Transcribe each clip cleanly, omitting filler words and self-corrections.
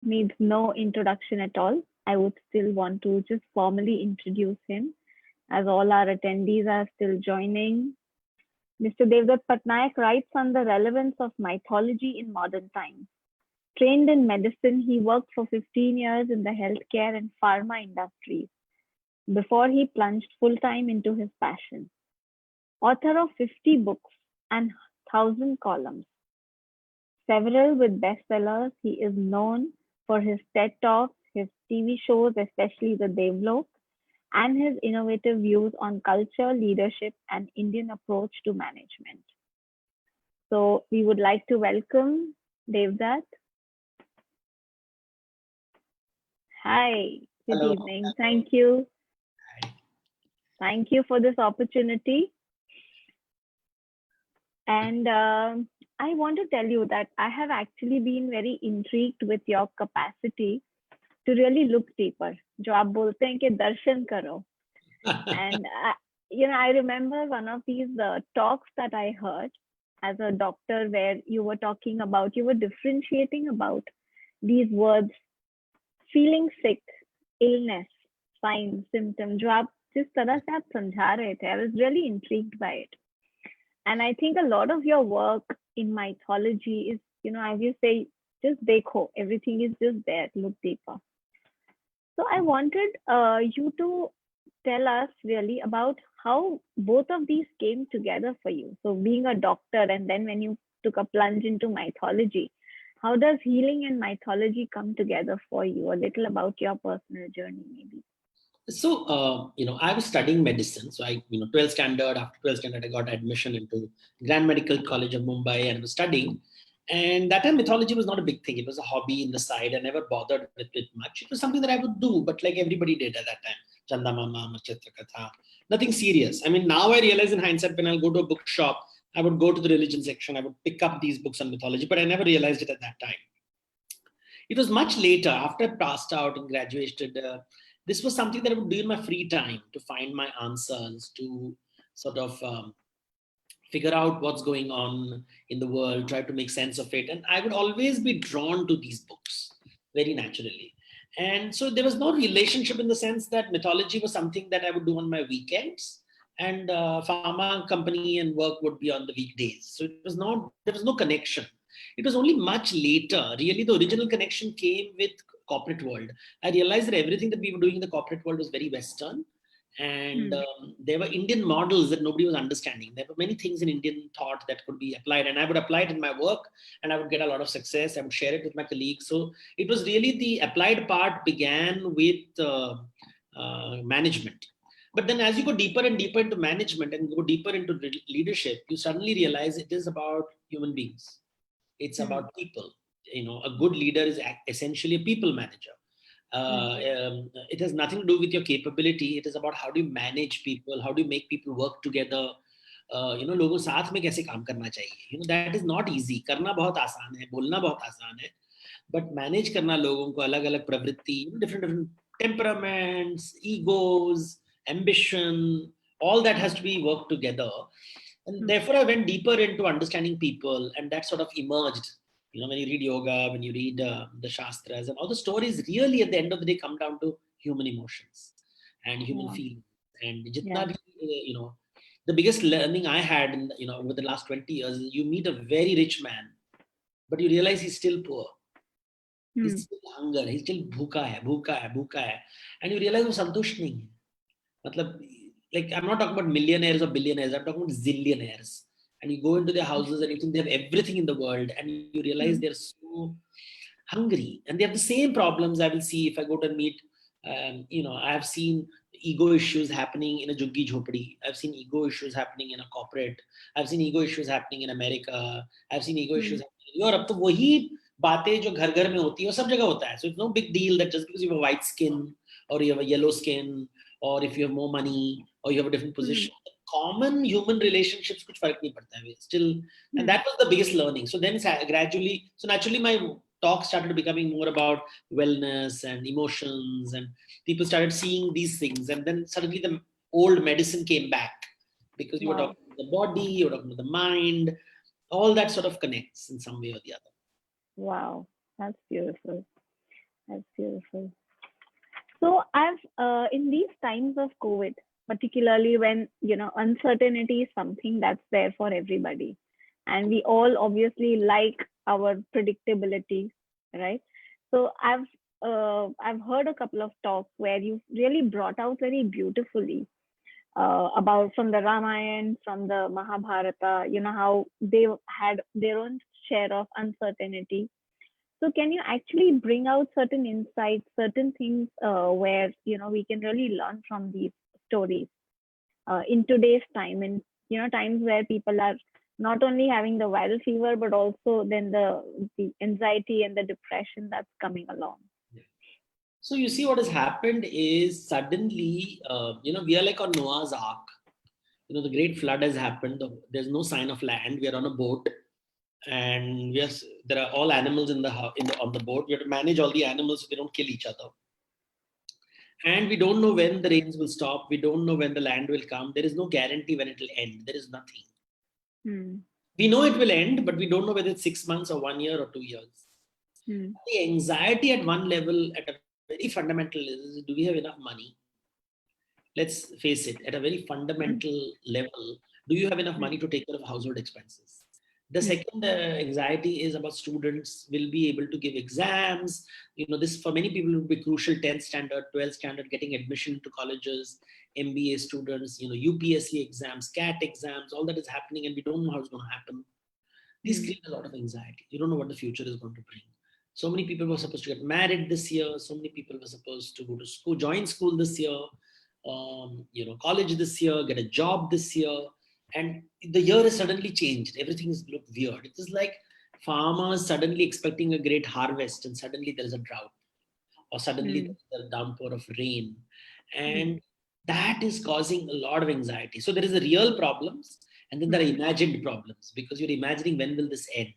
needs no introduction at all. I would still want to just formally introduce him as all our attendees are still joining. Mr. Devdutt Patnaik writes on the relevance of mythology in modern times. Trained in medicine, he worked for 15 years in the healthcare and pharma industries before he plunged full time into his passion. Author of 50 books and 1,000 columns, several with bestsellers, he is known for his TED Talks, his TV shows, especially The Devlok, and his innovative views on culture, leadership, and Indian approach to management. So we would like to welcome Devdutt. Hi, good Hello. evening. Thank you. Thank you for this opportunity. And I want to tell you that I have actually been very intrigued with your capacity to really look deeper. जो आप बोलते हैं कि दर्शन करो. And I remember one of these talks that I heard as a doctor where you were differentiating about these words, feeling sick, illness, signs, symptoms. जो आप जिस तरह से आप समझा रहे थे, I was really intrigued by it. And I think a lot of your work in mythology is, as you say, just dekho, everything is just there, look deeper. So I wanted you to tell us really about how both of these came together for you. So being a doctor and then when you took a plunge into mythology, how does healing and mythology come together for you? A little about your personal journey, maybe. So, I was studying medicine. So I, 12th standard, after 12th standard, I got admission into Grand Medical College of Mumbai and I was studying. And that time mythology was not a big thing. It was a hobby in the side. I never bothered with it much. It was something that I would do, but like everybody did at that time. Chanda Mama, Machitra Katha, nothing serious. I mean, now I realize in hindsight, when I'll go to a bookshop, I would go to the religion section, I would pick up these books on mythology, but I never realized it at that time. It was much later, after I passed out and graduated. This was something that I would do in my free time to find my answers, to sort of figure out what's going on in the world, try to make sense of it. And I would always be drawn to these books very naturally. And so there was no relationship in the sense that mythology was something that I would do on my weekends and pharma company and work would be on the weekdays. So there was no connection. It was only much later, really the original connection came with corporate world. I realized that everything that we were doing in the corporate world was very Western. And there were Indian models that nobody was understanding. There were many things in Indian thought that could be applied, and I would apply it in my work, and I would get a lot of success. I would share it with my colleagues. So it was really the applied part began with management. But then, as you go deeper and deeper into management and go deeper into leadership, you suddenly realize it is about human beings. It's about people. A good leader is essentially a people manager. It has nothing to do with your capability. It is about how do you manage people, how do you make people work together. लोगों साथ में कैसे काम करना चाहिए. That is not easy. करना बहुत आसान है, बोलना बहुत आसान है, but manage करना लोगों को अलग अलग प्रवृत्ति, different temperaments, egos, ambition, all that has to be worked together. And therefore I went deeper into understanding people, and that sort of emerged. When you read yoga, when you read the Shastras, and all the stories really at the end of the day come down to human emotions and human feelings. And jitna bhi, the biggest learning I had over the last 20 years is you meet a very rich man, but you realize he's still poor. He's still hunger, he's still bhuka hai. And you realize वो संतुष्ट नहीं है. मतलब, like, I'm not talking about millionaires or billionaires, I'm talking about zillionaires. And you go into their houses and you think they have everything in the world, and you realize they're so hungry and they have the same problems. I will see if I go to meet, I have seen ego issues happening in a juggi jhopadi. I've seen ego issues happening in a corporate. I've seen ego issues happening in America. I've seen ego issues happening in Europe. तो वही बातें जो घर घर में होती है वो सब जगह होता है. So it's no big deal that just because you have a white skin or you have a yellow skin or if you have more money or you have a different position, common human relationships कुछ फर्क नहीं पड़ता है. Still, and that was the biggest learning. So then gradually, so naturally my talk started becoming more about wellness and emotions, and people started seeing these things. And then suddenly the old medicine came back because you were talking about the body, you were talking about the mind, all that sort of connects in some way or the other. Wow, that's beautiful. in these times of COVID, particularly when uncertainty is something that's there for everybody, and we all obviously like our predictability, right? So I've heard a couple of talks where you really brought out very beautifully about from the Ramayana, from the Mahabharata, how they had their own share of uncertainty. So can you actually bring out certain insights, certain things where we can really learn from these stories in today's time, and times where people are not only having the viral fever, but also then the anxiety and the depression that's coming along. So you see, what has happened is suddenly, we are like on Noah's Ark. The great flood has happened. There's no sign of land. We are on a boat, and there are all animals on the boat. We have to manage all the animals so they don't kill each other. And we don't know when the rains will stop. We don't know when the land will come. There is no guarantee when it will end. There is nothing. We know it will end, but we don't know whether it's 6 months or 1 year or 2 years. The anxiety at one level, at a very fundamental, is do we have enough money? Let's face it, at a very fundamental level, do you have enough money to take care of household expenses? The second anxiety is about students will be able to give exams. This for many people will be crucial. 10th standard, 12th standard, getting admission to colleges, MBA students, UPSC exams, CAT exams, all that is happening, and we don't know how it's going to happen. These create a lot of anxiety. You don't know what the future is going to bring. So many people were supposed to get married this year. So many people were supposed to go to school, join school this year, college this year, get a job this year. And the year has suddenly changed. Everything has looked weird. It is like farmers suddenly expecting a great harvest, and suddenly there is a drought, or suddenly there's a downpour of rain. And that is causing a lot of anxiety. So there is a real problems, and then there are imagined problems, because you're imagining, when will this end?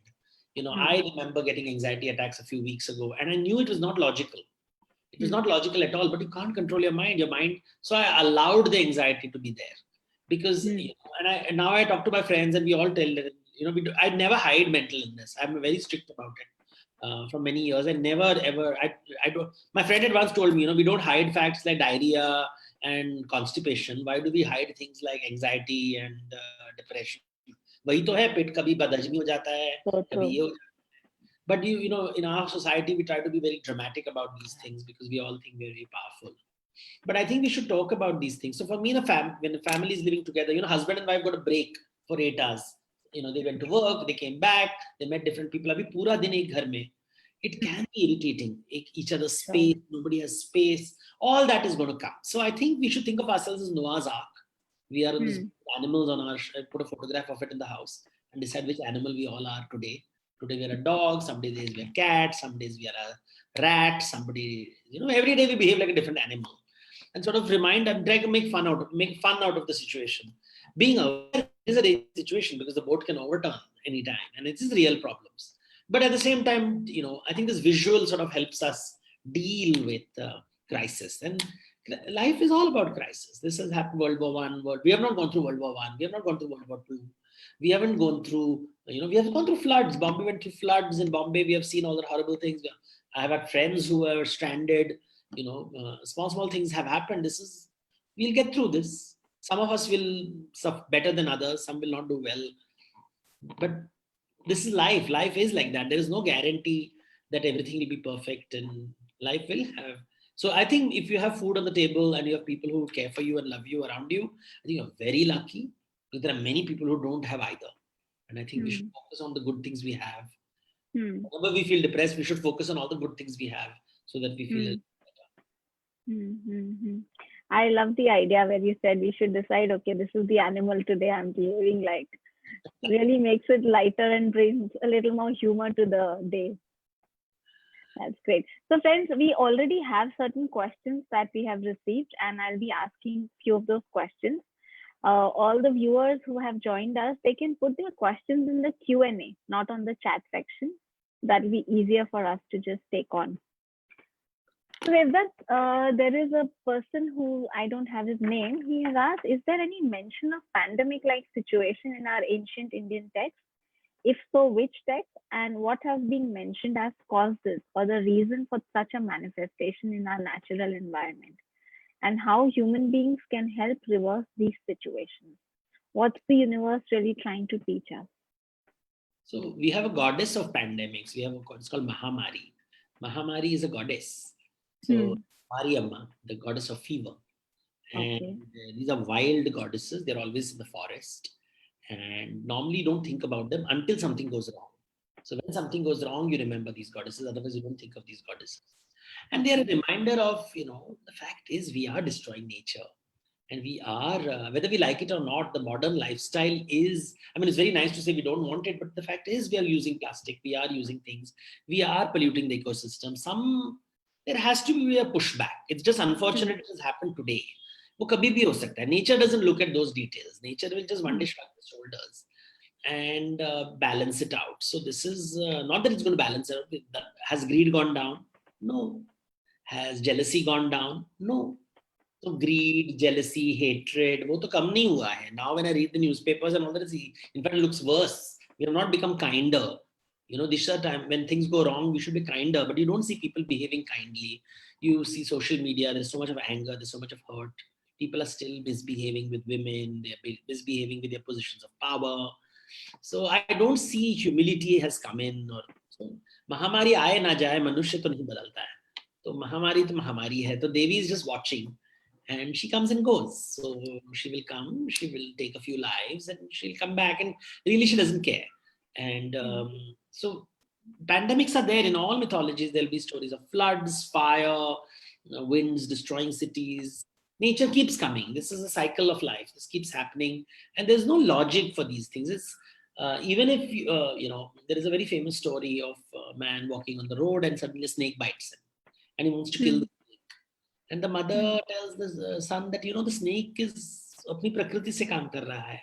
I remember getting anxiety attacks a few weeks ago, and I knew it was not logical. It was not logical at all, but you can't control your mind. So I allowed the anxiety to be there, because, and now I talk to my friends, and we all tell them, I never hide mental illness. I'm very strict about it. For many years, I never ever. I don't. My friend had once told me, we don't hide facts like diarrhea and constipation. Why do we hide things like anxiety and depression? वही तो है, पेट कभी बदहजमी हो जाता है, कभी ये हो जाता है. But in our society, we try to be very dramatic about these things because we all think we're very powerful. But I think we should talk about these things. So for me, when a family is living together, husband and wife got a break for 8 hours. They went to work, they came back, they met different people. Abhi pura din ek ghar mein. It can be irritating. Each other's space, nobody has space. All that is going to come. So I think we should think of ourselves as Noah's Ark. We are animals on our. I put a photograph of it in the house and decide which animal we all are today. Today we are a dog. Some days we are a cat. Some days we are a rat. Somebody, every day we behave like a different animal, and sort of remind and try to make fun out of the situation. Being aware is a situation, because the boat can overturn anytime, and it is real problems. But at the same time, I think this visual sort of helps us deal with crisis. And life is all about crisis. This has happened World War I. We have not gone through World War I. We have not gone through World War II. We haven't gone through, we have gone through floods. Bombay went through floods in Bombay. We have seen all the horrible things. I have had friends who were stranded. Small things have happened. We'll get through this. Some of us will suffer better than others. Some will not do well. But this is life. Life is like that. There is no guarantee that everything will be perfect, and life will have. So I think if you have food on the table and you have people who care for you and love you around you, I think you're very lucky, because there are many people who don't have either. And I think we should focus on the good things we have. Whenever we feel depressed, we should focus on all the good things we have, so that we feel better. I love the idea where you said we should decide, okay, this is the animal today I'm behaving like. Really makes it lighter and brings a little more humor to the day. That's great. So friends, we already have certain questions that we have received, and I'll be asking a few of those questions. All the viewers who have joined us, they can put their questions in the Q&A, not on the chat section. That'll be easier for us to just take on. So there is a person who, I don't have his name. He has asked, is there any mention of pandemic-like situation in our ancient Indian texts? If so, which text, and what has been mentioned as causes or the reason for such a manifestation in our natural environment? and how human beings can help reverse these situations. What's the universe really trying to teach us? So we have a goddess of pandemics. We have a goddess called Mahamari. Mahamari is a goddess. So Mariamma, the goddess of fever. And Okay. these are wild goddesses. They're always in the forest. And normally you don't think about them until something goes wrong. So when something goes wrong, you remember these goddesses. Otherwise, you don't think of these goddesses. And they're a reminder of, the fact is we are destroying nature. And we are, whether we like it or not, the modern lifestyle is, it's very nice to say we don't want it, but the fact is we are using plastic, we are using things, we are polluting the ecosystem. There has to be a pushback. It's just unfortunate it has happened today. वो कभी भी हो सकता है. Nature doesn't look at those details. Nature will just one day shrug its shoulders and balance it out. So this is not that it's going to balance it out. Has greed gone down? No. Has jealousy gone down? No. So greed, jealousy, hatred, वो तो कम नहीं हुआ है. Now when I read the newspapers and all that, in fact, it looks worse. We have not become kinder. This is a time when things go wrong, we should be kinder, but you don't see people behaving kindly. You see social media, there's so much of anger, there's so much of hurt. People are still misbehaving with women, they're misbehaving with their positions of power. So I don't see humility has come in. So Mahamari आए ना जाए, मनुष्य तो नहीं बदलता है. तो महामारी तो महामारी है. तो Devi is just watching. And she comes and goes. So she will come, she will take a few lives, and she'll come back. And really, she doesn't care. And so pandemics are there in all mythologies. There'll be stories of floods, fire, winds destroying cities. Nature keeps coming. This is a cycle of life. This keeps happening. And there's no logic for these things. It's even if, there is a very famous story of a man walking on the road and suddenly a snake bites him. And he wants to kill the snake. And the mother tells the son that, the snake is apni prakriti se kaam kar raha hai.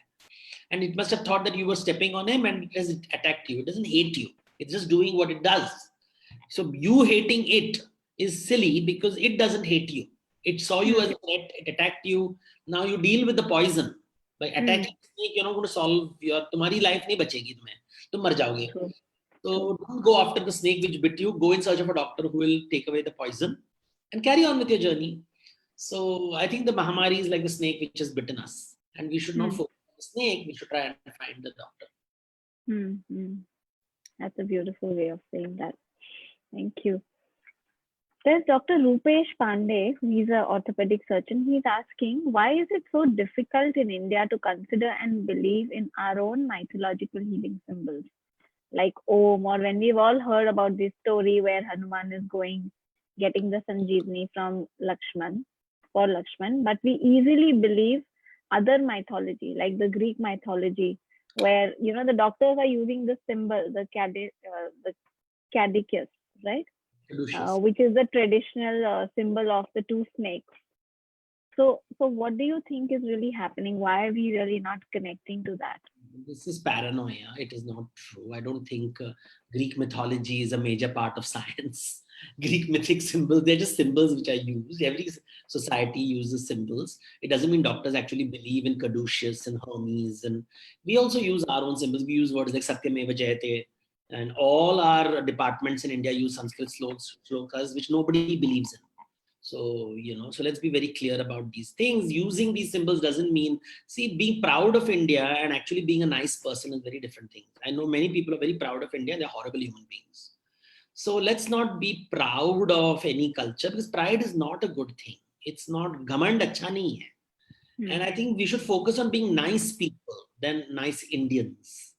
And it must have thought that you were stepping on him and it has attacked you. It doesn't hate you. It's just doing what it does. So you hating it is silly because it doesn't hate you. It saw you as a threat. It attacked you. Now you deal with the poison. By attacking the snake, you're not going to solve तुम्हारी life नहीं बचेगी तुम्हें. तुम मर जाओगे. So don't go after the snake which bit you. Go in search of a doctor who will take away the poison and carry on with your journey. So I think the Mahamari is like the snake which has bitten us. And we should not focus on the snake. We should try and find the doctor. That's a beautiful way of saying that. Thank you. There's Dr. Rupesh Pandey, who is an orthopedic surgeon. He's asking, why is it so difficult in India to consider and believe in our own mythological healing symbols? Like Om, or when we've all heard about this story where Hanuman is getting the Sanjeevani from Lakshman, but we easily believe other mythology, like the Greek mythology, where, the doctors are using the symbol, the caduceus, right? Which is the traditional symbol of the two snakes. So what do you think is really happening? Why are we really not connecting to that? This is paranoia. It is not true. I don't think Greek mythology is a major part of science. Greek mythic symbols, they're just symbols which are used. Every society uses symbols. It doesn't mean doctors actually believe in Caduceus and Hermes. And we also use our own symbols. We use words like Satyameva Jayate. And all our departments in India use Sanskrit slokas, which nobody believes in. So, so let's be very clear about these things. Using these symbols doesn't mean, being proud of India and actually being a nice person is very different things. I know many people are very proud of India. They're horrible human beings. So let's not be proud of any culture, because pride is not a good thing. It's not, ghamand acha nahi hai. And I think we should focus on being nice people than nice Indians.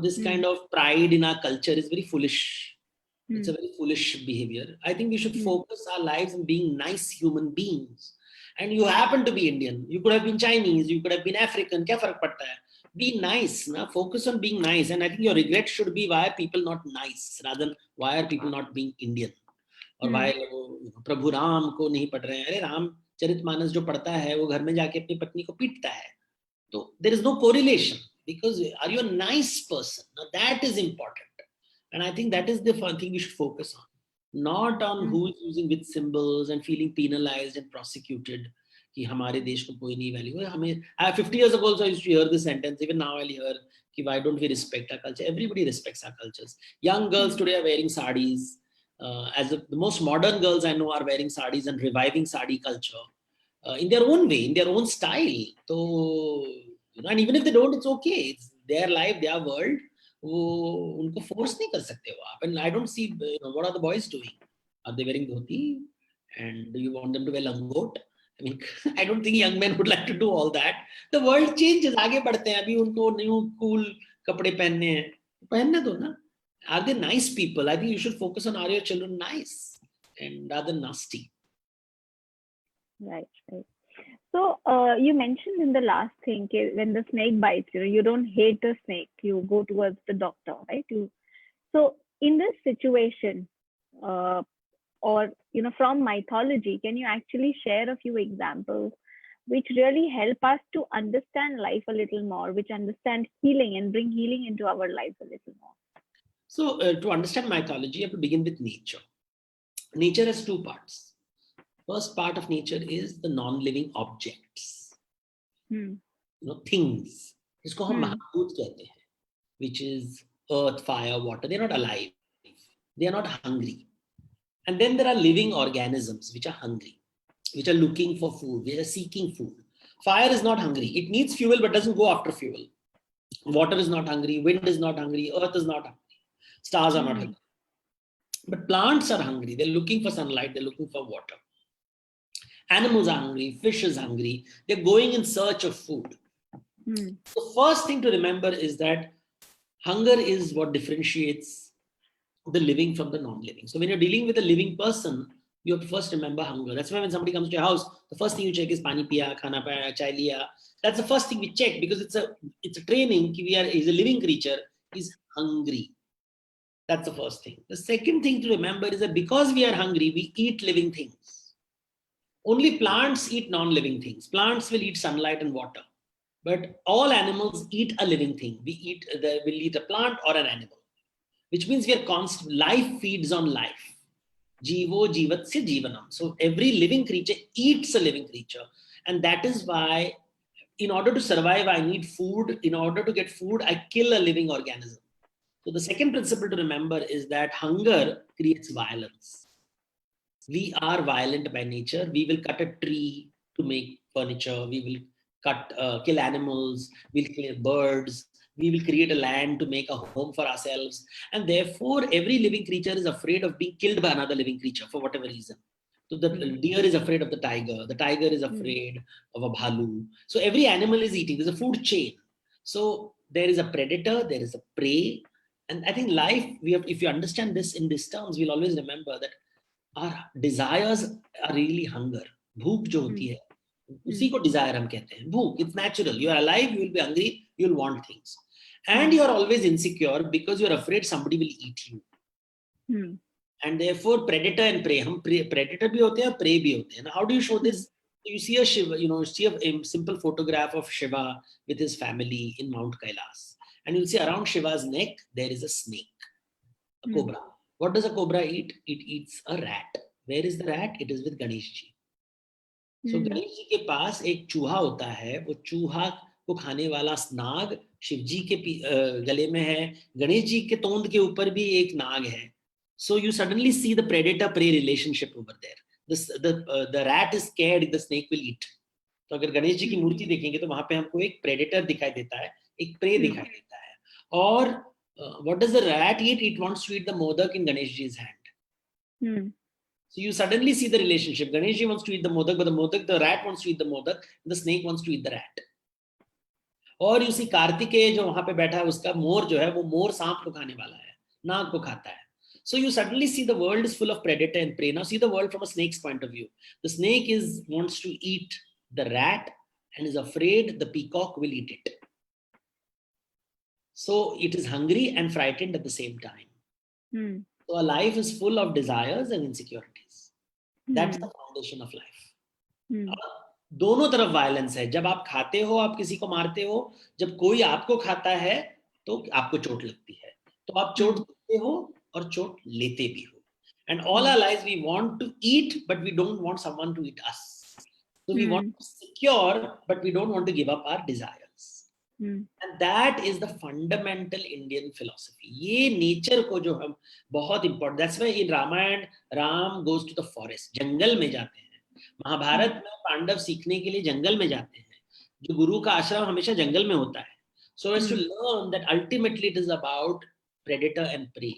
This kind of pride in our culture is very foolish. It's a very foolish behavior. I think we should focus our lives on being nice human beings. And you happen to be Indian. You could have been Chinese. You could have been African. Kya farak padta hai? Be nice. Focus on being nice. And I think your regret should be, why are people not nice? Rather than why are people not being Indian? Or why Prabhu Ram ko nahi pad rahe? Arey Ram Charitmanas jo padta hai, wo ghar mein jaake apni patni ko peetta hai. So there is no correlation, because are you a nice person? Now that is important. And I think that is the fun thing we should focus on. Not on who is using which symbols and feeling penalized and prosecuted. कि हमारे देश को कोई नहीं value है. 50 years ago also I used to hear this sentence. Even now I'll hear कि why don't we respect our culture? Everybody respects our cultures. Young girls today are wearing sarees. The most modern girls I know are wearing sarees and reviving saree culture. in their own way, in their own style. So, and even if they don't, it's okay. It's their life, their world. वो उनको force नहीं कर सकते हो आप. And I don't see, what are the boys doing? Are they wearing dhoti? And do you want them to wear langot? I mean, I don't think young men would like to do all that. The world changes. आगे बढ़ते हैं. अभी उनको new cool कपड़े पहनने हैं. पहनने दो ना. Are they nice people? I think you should focus on, are your children nice and are they nasty? Right. So you mentioned in the last thing, when the snake bites you, you don't hate the snake. You go towards the doctor, right? So in this situation, or from mythology, can you actually share a few examples which really help us to understand life a little more, which understand healing and bring healing into our lives a little more? So to understand mythology, you have to begin with nature. Nature has two parts. First part of nature is the non-living objects, things. इसको हम महाभूत कहते हैं, which is earth, fire, water. They're not alive. They are not hungry. And then there are living organisms which are hungry, which are looking for food, which are seeking food. Fire is not hungry. It needs fuel but doesn't go after fuel. Water is not hungry. Wind is not hungry. Earth is not hungry. Stars are not hungry. But plants are hungry. They're looking for sunlight. They're looking for water. Animals are hungry. Fish is hungry. They're going in search of food. The first thing to remember is that hunger is what differentiates the living from the non-living. So when you're dealing with a living person, you have to first remember hunger. That's why when somebody comes to your house, the first thing you check is pani piya, khana paya, chai liya. That's the first thing we check, because it's a training. Is a living creature, is hungry. That's the first thing. The second thing to remember is that because we are hungry, we eat living things. Only plants eat non-living things. Plants will eat sunlight and water, but all animals eat a living thing. We'll eat a plant or an animal, which means we are constant. Life feeds on life. Jivo jivatsya jivanam. So every living creature eats a living creature. And that is why, in order to survive, I need food. In order to get food, I kill a living organism. So the second principle to remember is that hunger creates violence. We are violent by nature. We will cut a tree to make furniture. We will kill animals. We'll kill birds. We will create a land to make a home for ourselves. And therefore, every living creature is afraid of being killed by another living creature for whatever reason. So the deer is afraid of the tiger. The tiger is afraid of a bhalu. So every animal is eating. There's a food chain. So there is a predator, there is a prey. And I think life, if you understand this in these terms, we'll always remember that our desires are really hunger. Bhook jo hoti hai, usi ko desire hum kehte hain. Bhook, it's natural. You are alive, you will be hungry, you will want things. And you are always insecure because you are afraid somebody will eat you. And therefore, predator and prey. Hum predator bhi hote hain, prey bhi hote hain. How do you show this? You see a Shiva, see a simple photograph of Shiva with his family in Mount Kailas. And you'll see around Shiva's neck, there is a snake, a cobra. What does a cobra eat? It eats a rat. Where is the rat? It is with Ganesh ji. So Ganesh ji के पास एक चूहा होता है. वो चूहा को खाने वाला नाग शिव जी के गले में है. गणेश जी के तोंद के ऊपर भी एक नाग है. So you suddenly see the predator-prey relationship over there. The rat is scared the snake will eat. तो अगर गणेश जी की मूर्ति देखेंगे तो वहां पे हमको एक predator दिखाई देता है, एक prey दिखाई देता है. और what does the rat eat? It wants to eat the modak in Ganesh ji's hand. So you suddenly see the relationship. Ganesh ji wants to eat the modak, but the rat wants to eat the modak, and the snake wants to eat the rat. और you see Kartikeya जो वहां पे बैठा है, उसका मोर जो है वो मोर सांप को खाने वाला है, नाग को खाता है. So you suddenly see the world is full of predator and prey. Now see the world from a snake's point of view. The snake wants to eat the rat and is afraid the peacock will eat it. So it is hungry and frightened at the same time. So a life is full of desires and insecurities. That's the foundation of life. दोनों तरफ violence है. जब आप खाते हो आप किसी को मारते हो, जब कोई आपको खाता है तो आपको चोट लगती है. तो आप चोट देते हो और चोट लेते भी हो. And all our lives we want to eat, but we don't want someone to eat us. So we want to secure, but we don't want to give up our desires. And that is the fundamental Indian philosophy. ये nature को जो हम बहुत important. That's why in Ramayana, Ram goes to the forest. जंगल में जाते हैं. महाभारत में पांडव सीखने के लिए जंगल में जाते हैं, जो गुरु का आश्रम हमेशा जंगल में होता है. So as to learn that ultimately it is about predator and prey.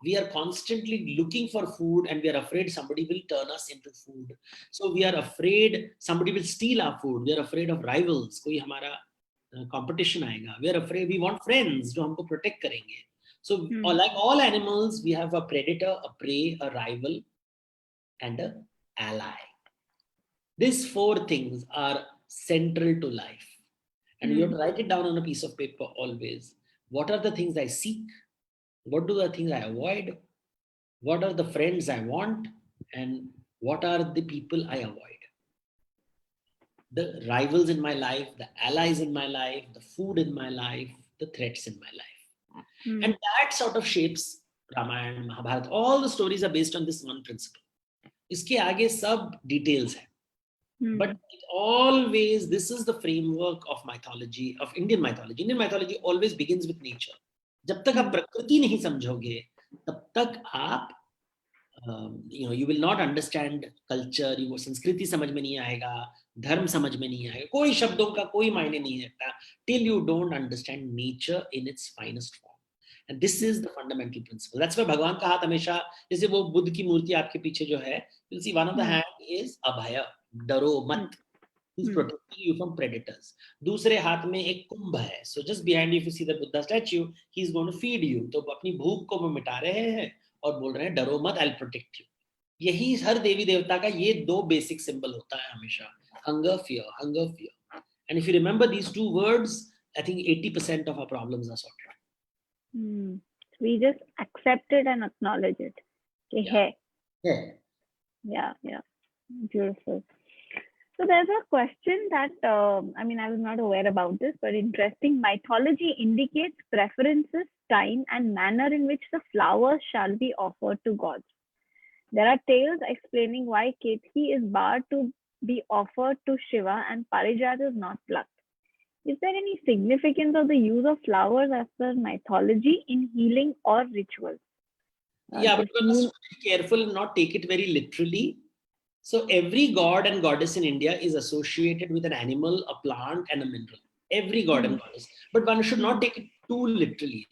We are constantly looking for food and we are afraid somebody will turn us into food. So we are afraid somebody will steal our food. We are afraid of rivals. कोई हमारा competition आएगा. We are afraid, we want friends जो हमको protect करेंगे. So like all animals, we have a predator, a prey, a rival, and an ally. These four things are central to life. And you have to write it down on a piece of paper always. What are the things I seek? What are the things I avoid? What are the friends I want? And what are the people I avoid? The rivals in my life, the allies in my life, the food in my life, the threats in my life. And that sort of shapes Ramayana, Mahabharata. All the stories are based on this one principle. Iske aage sab details hai. But it always, this is the framework of mythology, of Indian mythology. Indian mythology always begins with nature. जब तक आप प्रकृति नहीं समझोगे, तब तक आप, you will not understand culture. वो संस्कृति समझ में नहीं आएगा, धर्म समझ में नहीं आएगा, कोई शब्दों का कोई मायने नहीं रहता till you don't understand nature in its finest form. And this is the fundamental principle. That's why भगवान का हाथ हमेशा, जैसे वो बुद्ध की मूर्ति आपके पीछे जो है, you'll see one of the hand is अभय, डरो मत. He's protecting you from predators. दूसरे हाथ में एक कुंभ है. So just behind you, if you see the Buddha statue, he's going to feed you. तो अपनी भूख को वो मिटा रहे हैं और बोल रहे हैं डरो मत, I'll protect you. यही हर देवी देवता का ये दो बेसिक सिंबल होता है हमेशा. Hunger, fear, hunger, fear. And if you remember these two words, I think 80% of our problems are sorted. We just accept it and acknowledge it. Okay. Yeah. Beautiful. So there's a question that, I was not aware about this, but interesting. Mythology indicates preferences, time, and manner in which the flowers shall be offered to gods. There are tales explaining why Kethi is barred to be offered to Shiva and Parijat is not plucked. Is there any significance of the use of flowers as per mythology in healing or rituals? Yeah, but we must be careful and not take it very literally. So every god and goddess in India is associated with an animal, a plant, and a mineral. Every god and goddess. But one should not take it too literally.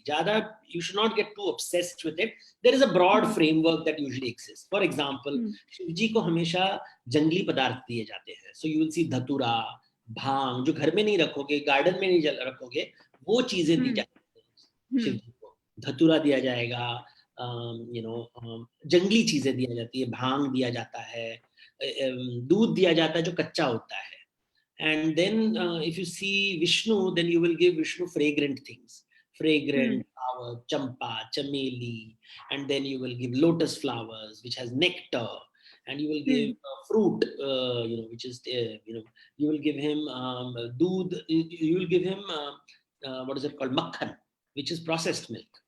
You should not get too obsessed with it. There is a broad framework that usually exists. For example, Shivji ko hamesha jangli padarth diye jate hain. So you will see dhatura, bhang, जो घर में नहीं रखोगे, garden में नहीं रखोगे, वो चीजें दी जाती हैं शिवजी को. धतूरा दिया जाएगा, जंगली चीजें दिया जाती है, भांग दिया जाता है, दूध दिया जाता है जो कच्चा होता है. And then if you see Vishnu, then you will give Vishnu fragrant things. Fragrant flower, champa, chameli, and then you will give lotus flowers, which has nectar, and you will give fruit, which is, you will give him doodh, you will give him, what is it called, makhan, which is processed milk.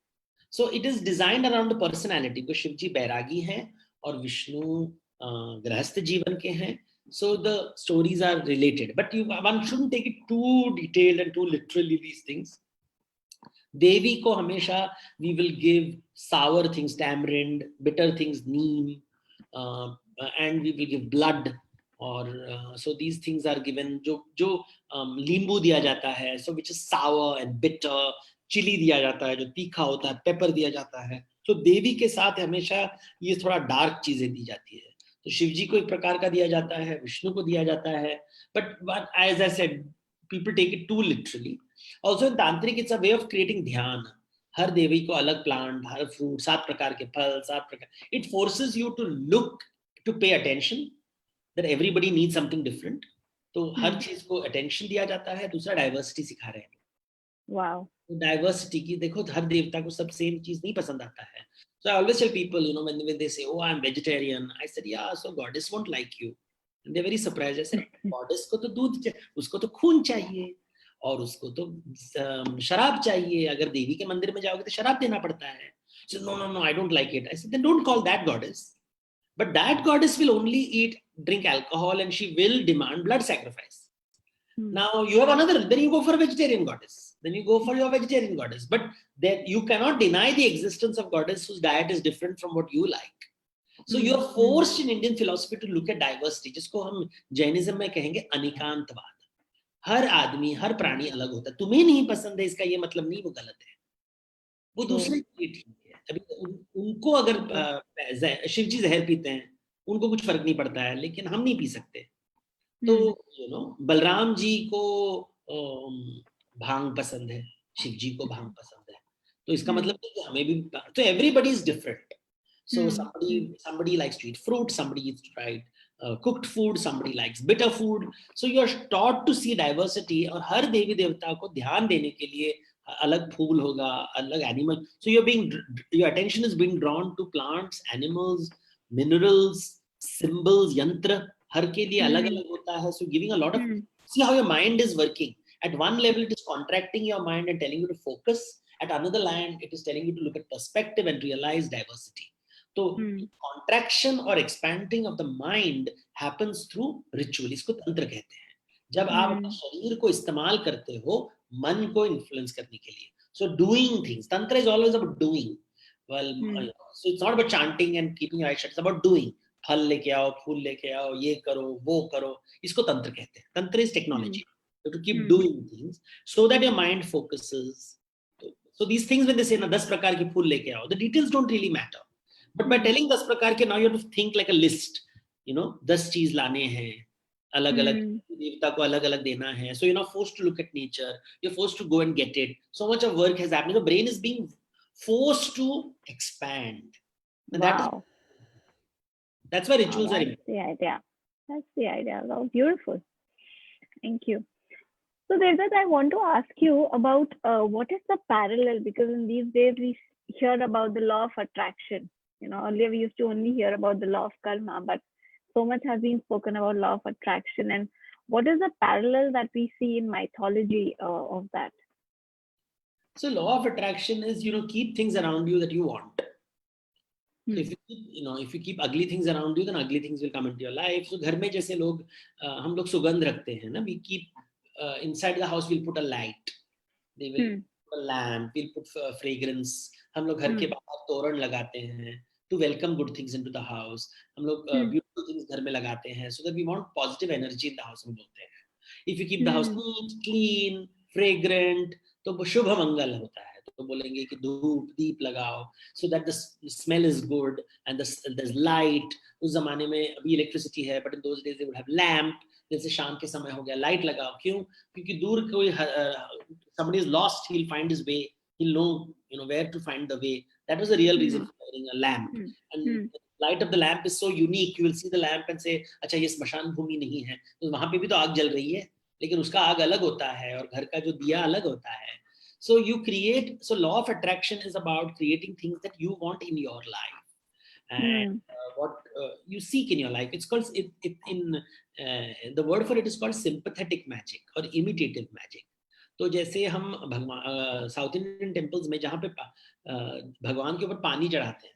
So it is designed around the personality, because Shivji Bairagi hai, और Vishnu grahastha जीवन के हैं. So the stories are related, but one shouldn't take it too detailed and too literally, these things. Devi ko hamesha we will give sour things, tamarind, bitter things, neem, and we will give blood, or so these things are given. जो limbu दिया जाता है, so which is sour and bitter. Chili दिया जाता है जो तीखा होता है, pepper दिया जाता है. तो देवी के साथ हमेशा ये थोड़ा डार्क चीजें दी जाती है. तो शिव जी को एक प्रकार का दिया जाता है, विष्णु को दिया जाता है. But as I said, people take it too literally. Also in Tantric, it's a way of creating ध्यान. हर देवी को अलग प्लांट, हर फ्रूट, 7 प्रकार के फल, 7 प्रकार. It forces you to look, to pay attention that everybody needs something different. तो हर चीज को attention दिया जाता है. दूसरा diversity सिखा रहे हैं. Wow. Diversity की देखो, हर देवता को सब सेम चीज नहीं पसंद आता है. So I always tell people, when they say, oh, I'm vegetarian, I said, yeah, so goddess won't like you. And they're very surprised. I said, goddess को तो दूध चाहिए, उसको तो खून चाहिए, और उसको तो शराब चाहिए. अगर देवी के मंदिर में जाओगे तो शराब देना पड़ता है. So no, I don't like it. I said, then don't call that goddess. But that goddess will only drink alcohol, and she will demand blood sacrifice. Now you have another, then you go for a vegetarian goddess. Then you go for your vegetarian goddess. But then you cannot deny the existence of goddess whose diet is different from what you like. So you are forced in Indian philosophy to look at diversity, जिसको हम Jainism में कहेंगे अनिकांतवाद. हर आदमी, हर प्राणी अलग होता है. तुम्हें नहीं पसंद है इसका ये मतलब नहीं वो गलत है, वो दूसरे के लिए ठीक है. अभी उनको अगर शिव जी जहर पीते हैं, उनको कुछ फर्क नहीं पड़ता है, लेकिन हम नहीं पी सकते. तो बलराम जी को भांग पसंद है, शिव जी को भांग पसंद है, तो इसका मतलब है कि हमें भी. तो everybody is different. So somebody likes to eat fruit, somebody eats to eat cooked food, somebody likes bitter food. So you are taught to see diversity. और हर देवी देवता को ध्यान देने के लिए अलग फूल होगा, अलग animal. So your attention is being drawn to plants, animals, minerals, symbols, यंत्र. हर के लिए अलग अलग होता है. So giving a lot of see how your mind is working. At one level, it is contracting your mind and telling you to focus. At another line, it is telling you to look at perspective and realize diversity. तो contraction और expanding of the mind happens through ritual. इसको तंत्र कहते हैं. जब आप अपने शरीर को इस्तेमाल करते हो मन को इन्फ्लुएंस करने के लिए. So doing things. Tantra is always about doing. Well, so it's not about chanting and keeping your eyes shut. It's about doing. फल लेके आओ, फूल लेके आओ, ये करो, वो करो. इसको तंत्र कहते हैं. तंत्र is technology. You have to keep doing things so that your mind focuses. So these things when they say ना 10 प्रकार के फूल लेके आओ, the details don't really matter. But by telling 10 प्रकार के, now you have to think like a list. 10 चीज लाने हैं, अलग अलग देवता को अलग अलग देना है. So you're not forced to look at nature. You're forced to go and get it. So much of work has happened. The brain is being forced to expand. And wow. That's why rituals are important. That's the idea. Wow, beautiful. Thank you. So Devdutt, I want to ask you about what is the parallel, because in these days we hear about the law of attraction. Earlier we used to only hear about the law of karma, but so much has been spoken about law of attraction. And what is the parallel that we see in mythology of that? So law of attraction is, keep things around you that you want. So if you keep ugly things around you, then ugly things will come into your life. So घर में जैसे हम लोग सुगंध रखते हैं ना, we keep inside the house we'll put a light. They will put a lamp, we'll put fragrance. हम लोग घर के बाहर तोरण लगाते हैं to welcome good things into the house. हम लोग beautiful things घर में लगाते हैं so that we want positive energy in the house. हम बोलते हैं if you keep the house neat, clean, fragrant, तो वो शुभ मंगल होता है. तो बोलेंगे कि धूप दीप लगाओ so that the smell is good and there's light. उस जमाने में अभी इलेक्ट्रिसिटी है, but in those days they would have lamp. जैसे शाम के समय हो गया लाइट लगाओ. क्यों? क्योंकि दूर कोई somebody is lost, he'll find his way, he'll know where to find the way. That was the real reason for wearing a lamp. And the light of the lamp is so unique. You will see the lamp and say अच्छा ये स्मशान भूमि नहीं है, तो वहां पे भी तो आग जल रही है, लेकिन उसका आग अलग होता है और घर का जो दिया अलग होता है. So you create. So law of attraction is about creating things that you want in your life. And what you seek in your life. It's called the word for it is called sympathetic magic or imitative magic. तो जैसे हम south Indian temples में जहाँ पे भगवान के ऊपर पानी चढ़ाते हैं,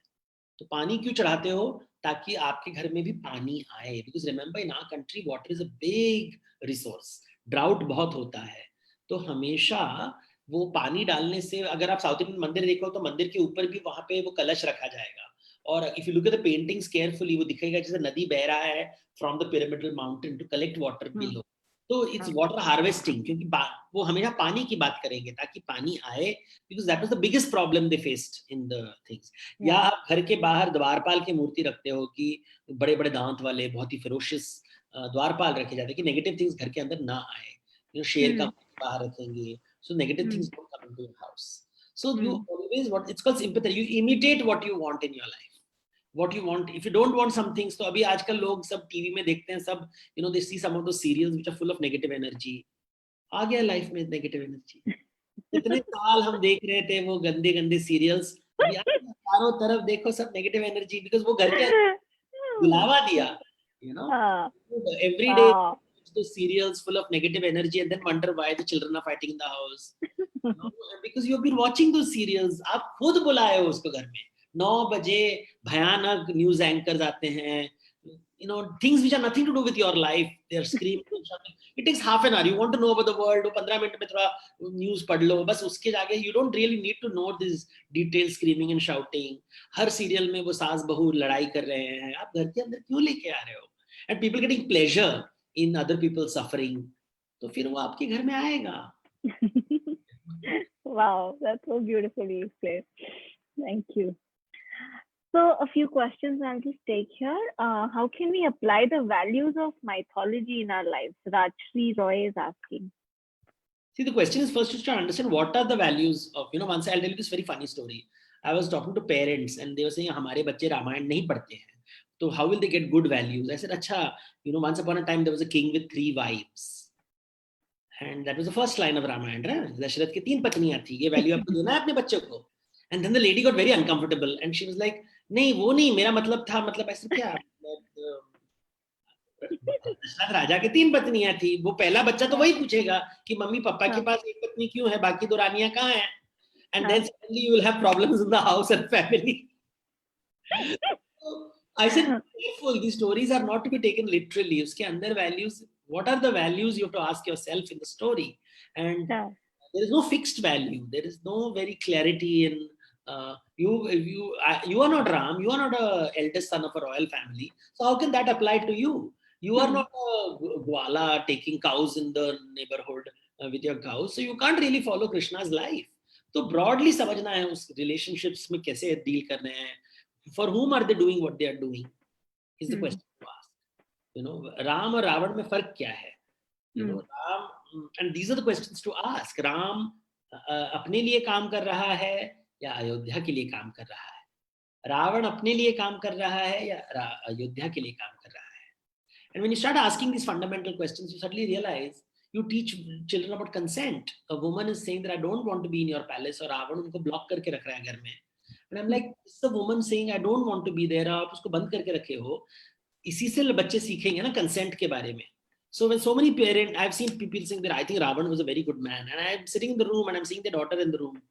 तो पानी क्यों चढ़ाते हो? ताकि आपके घर में भी पानी आए. Because remember in our country water is a big resource. Drought बहुत होता है, तो हमेशा वो पानी डालने से, अगर आप साउथ इंडियन मंदिर देखो तो मंदिर के ऊपर भी वहां पे वो कलश रखा जाएगा. और if you look at the paintings carefully, वो दिखेगा जैसे नदी बह रहा है from the pyramidal mountain to collect water below. तो इट्स वाटर हार्वेस्टिंग, क्योंकि वो हमेशा पानी की बात करेंगे ताकि पानी आए. Because that was the biggest problem they faced in the things. या आप घर के बाहर द्वारपाल की मूर्ति रखते हो कि बड़े बड़े दांत वाले बहुत ही फेरोशियस द्वारपाल रखे जाते हैं कि नेगेटिव थिंग्स घर के अंदर ना आए. शेर का बाहर रखेंगे, so negative things don't come into your house. So you always it's called sympathy. You imitate what you want in your life. What you want. If you don't want some things, तो अभी आजकल लोग सब TV में देखते हैं, सब they see some of those serials which are full of negative energy. आ गया लाइफ में negative energy. इतने साल हम देख रहे थे वो गंदे गंदे सीरियल्स, चारों तरफ देखो सब negative energy, because वो घर के बुलावा दिया. Every day the serials full of negative energy and then wonder why the children are fighting in the house. Because you have been watching those serials. आप खुद बुलाए हो उसको घर में. 9 बजे भयानक न्यूज एंकर्स आते हैं, things which are nothing to do with your life. They're screaming and shouting. It takes half an hour. You want to know about the world, वो 15 मिनट में थोड़ा news पढ़ लो, बस उसके जाके you don't really need to know this detailed screaming and shouting. Her serial में वो सास बहू लड़ाई कर रहे हैं, आप घर के अंदर क्यों लेके आ रहे हो? And people getting pleasure in other people's suffering, तो फिर वो आपके घर में आएगा. Wow, that's so beautifully explained. Thank you. So a few questions I'll just take here. How can we apply the values of mythology in our lives? Rajshri Roy is asking. See, the question is first to understand what are the values of, once I'll tell you this very funny story. I was talking to parents and they were saying, हमारे बच्चे रामायण नहीं पढ़ते हैं. So how will they get good values? I said, अच्छा, once upon a time there was a king with 3 wives. And that was the first line of Ramayana, right? Dasharath की 3 पत्नियां थी. ये value आपको देना है अपने बच्चों को. And then the lady got very uncomfortable and she was like, नहीं वो नहीं, मेरा मतलब था, मतलब ऐसा क्या? दशरथ राजा के 3 पत्नियां थी. वो पहला बच्चा तो वही पूछेगा कि मम्मी पापा के पास एक पत्नी क्यों है, बाकी 2 रानियां कहाँ हैं? And then suddenly you will have problems in the house and family. So I said, careful, these stories are not to be taken literally. Uske andar values, what are the values you have to ask yourself in the story? And there is no fixed value. There is no very clarity in you are not Ram, you are not a eldest son of a royal family. So how can that apply to you? You are not a gwala taking cows in the neighborhood with your cows. So you can't really follow Krishna's life. तो broadly समझना है उस relationships में कैसे deal करने हैं. For whom are they doing what they are doing? Is the question to ask. Ram और रावण में फर्क क्या है? Ram, and these are the questions to ask. Ram अपने लिए काम कर रहा है या अयोध्या के लिए काम कर रहा है? रावण अपने लिए काम कर रहा है या अयोध्या के लिए काम कर रहा है? And when you start asking these fundamental questions, you suddenly realize you teach children about consent. A woman is saying that I don't want to be in your palace, और रावण उनको block करके रख रहा है घर में. And I'm like, this is a woman saying I don't want to be there. आप उसको बंद करके रखे हो. इसी से बच्चे सीखेंगे ना consent के बारे में. So when so many parents, I've seen people saying that I think Ravan was a very good man, and I'm sitting in the room and I'm seeing the daughter in the room.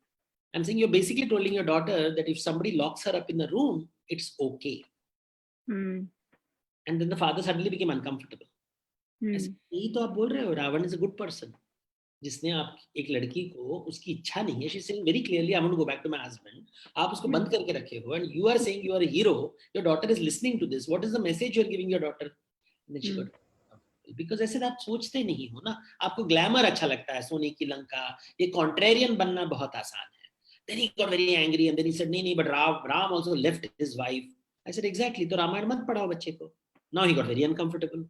I'm saying you're basically telling your daughter that if somebody locks her up in the room, it's okay. And then the father suddenly became uncomfortable. यही तो आप बोल रहे हो, Ravan is a good person. जिसने आप एक लड़की को उसकी इच्छा नहीं है, she's saying very clearly I want to go back to my husband, आप उसको बंद करके रखे हो, and you are saying you are a hero, your daughter is listening to this, what is the message you are giving your daughter? And then she got, because ऐसे आप सोचते नहीं हो ना, आपको ग्लैमर अच्छा लगता है, सोने की लंका, ये कॉन्ट्रेरियन बनना बहुत आसान है. Then he got very angry and then he said नहीं, but Ram also left his wife. I said exactly, तो रामायण मत पढ़ाओ बच्चे को. Now he got very uncomfortable.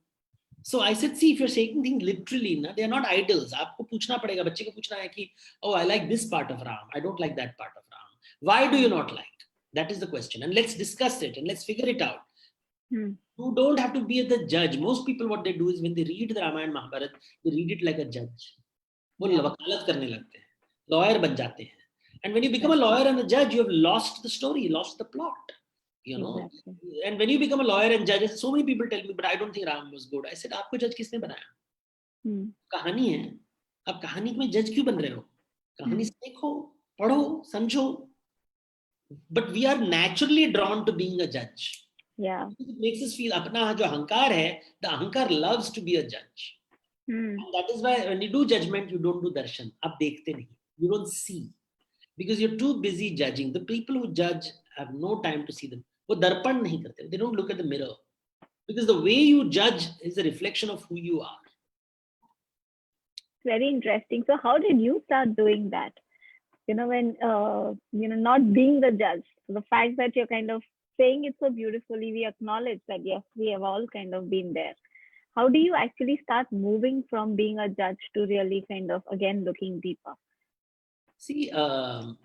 So I said, see, if you're taking things literally, na, they are not idols. आपको पूछना पड़ेगा, बच्चे को पूछना है कि, oh, I like this part of Ram, I don't like that part of Ram. Why do you not like? That is the question, and let's discuss it and let's figure it out. You don't have to be the judge. Most people, what they do is when they read the Ramayana Mahabharata, they read it like a judge. वो वकालत करने लगते हैं, lawyer बन जाते हैं. And when you become a lawyer and a judge, you have lost the story, lost the plot. Exactly. And when you become a lawyer and judge, so many people tell me, but I don't think Ram was good. I said, आपको जज किसने बनाया? कहानी है, आप कहानी में जज क्यों बन रहे हो? कहानी देखो, पढ़ो, समझो. But we are naturally drawn to being a judge. Yeah. It makes us feel अपना जो अहंकार है, the अहंकार loves to be a judge. And that is why when you do judgment, you don't do darshan. आप देखते नहीं, you don't see, because you're too busy judging. The people who judge have no time to see them. वो दर्पण नहीं करते. They don't look at the mirror, because the way you judge is a reflection of who you are. Very interesting. So how did you start doing that? When not being the judge, the fact that you're kind of saying it so beautifully, we acknowledge that yes, we have all kind of been there. How do you actually start moving from being a judge to really kind of again looking deeper? See, I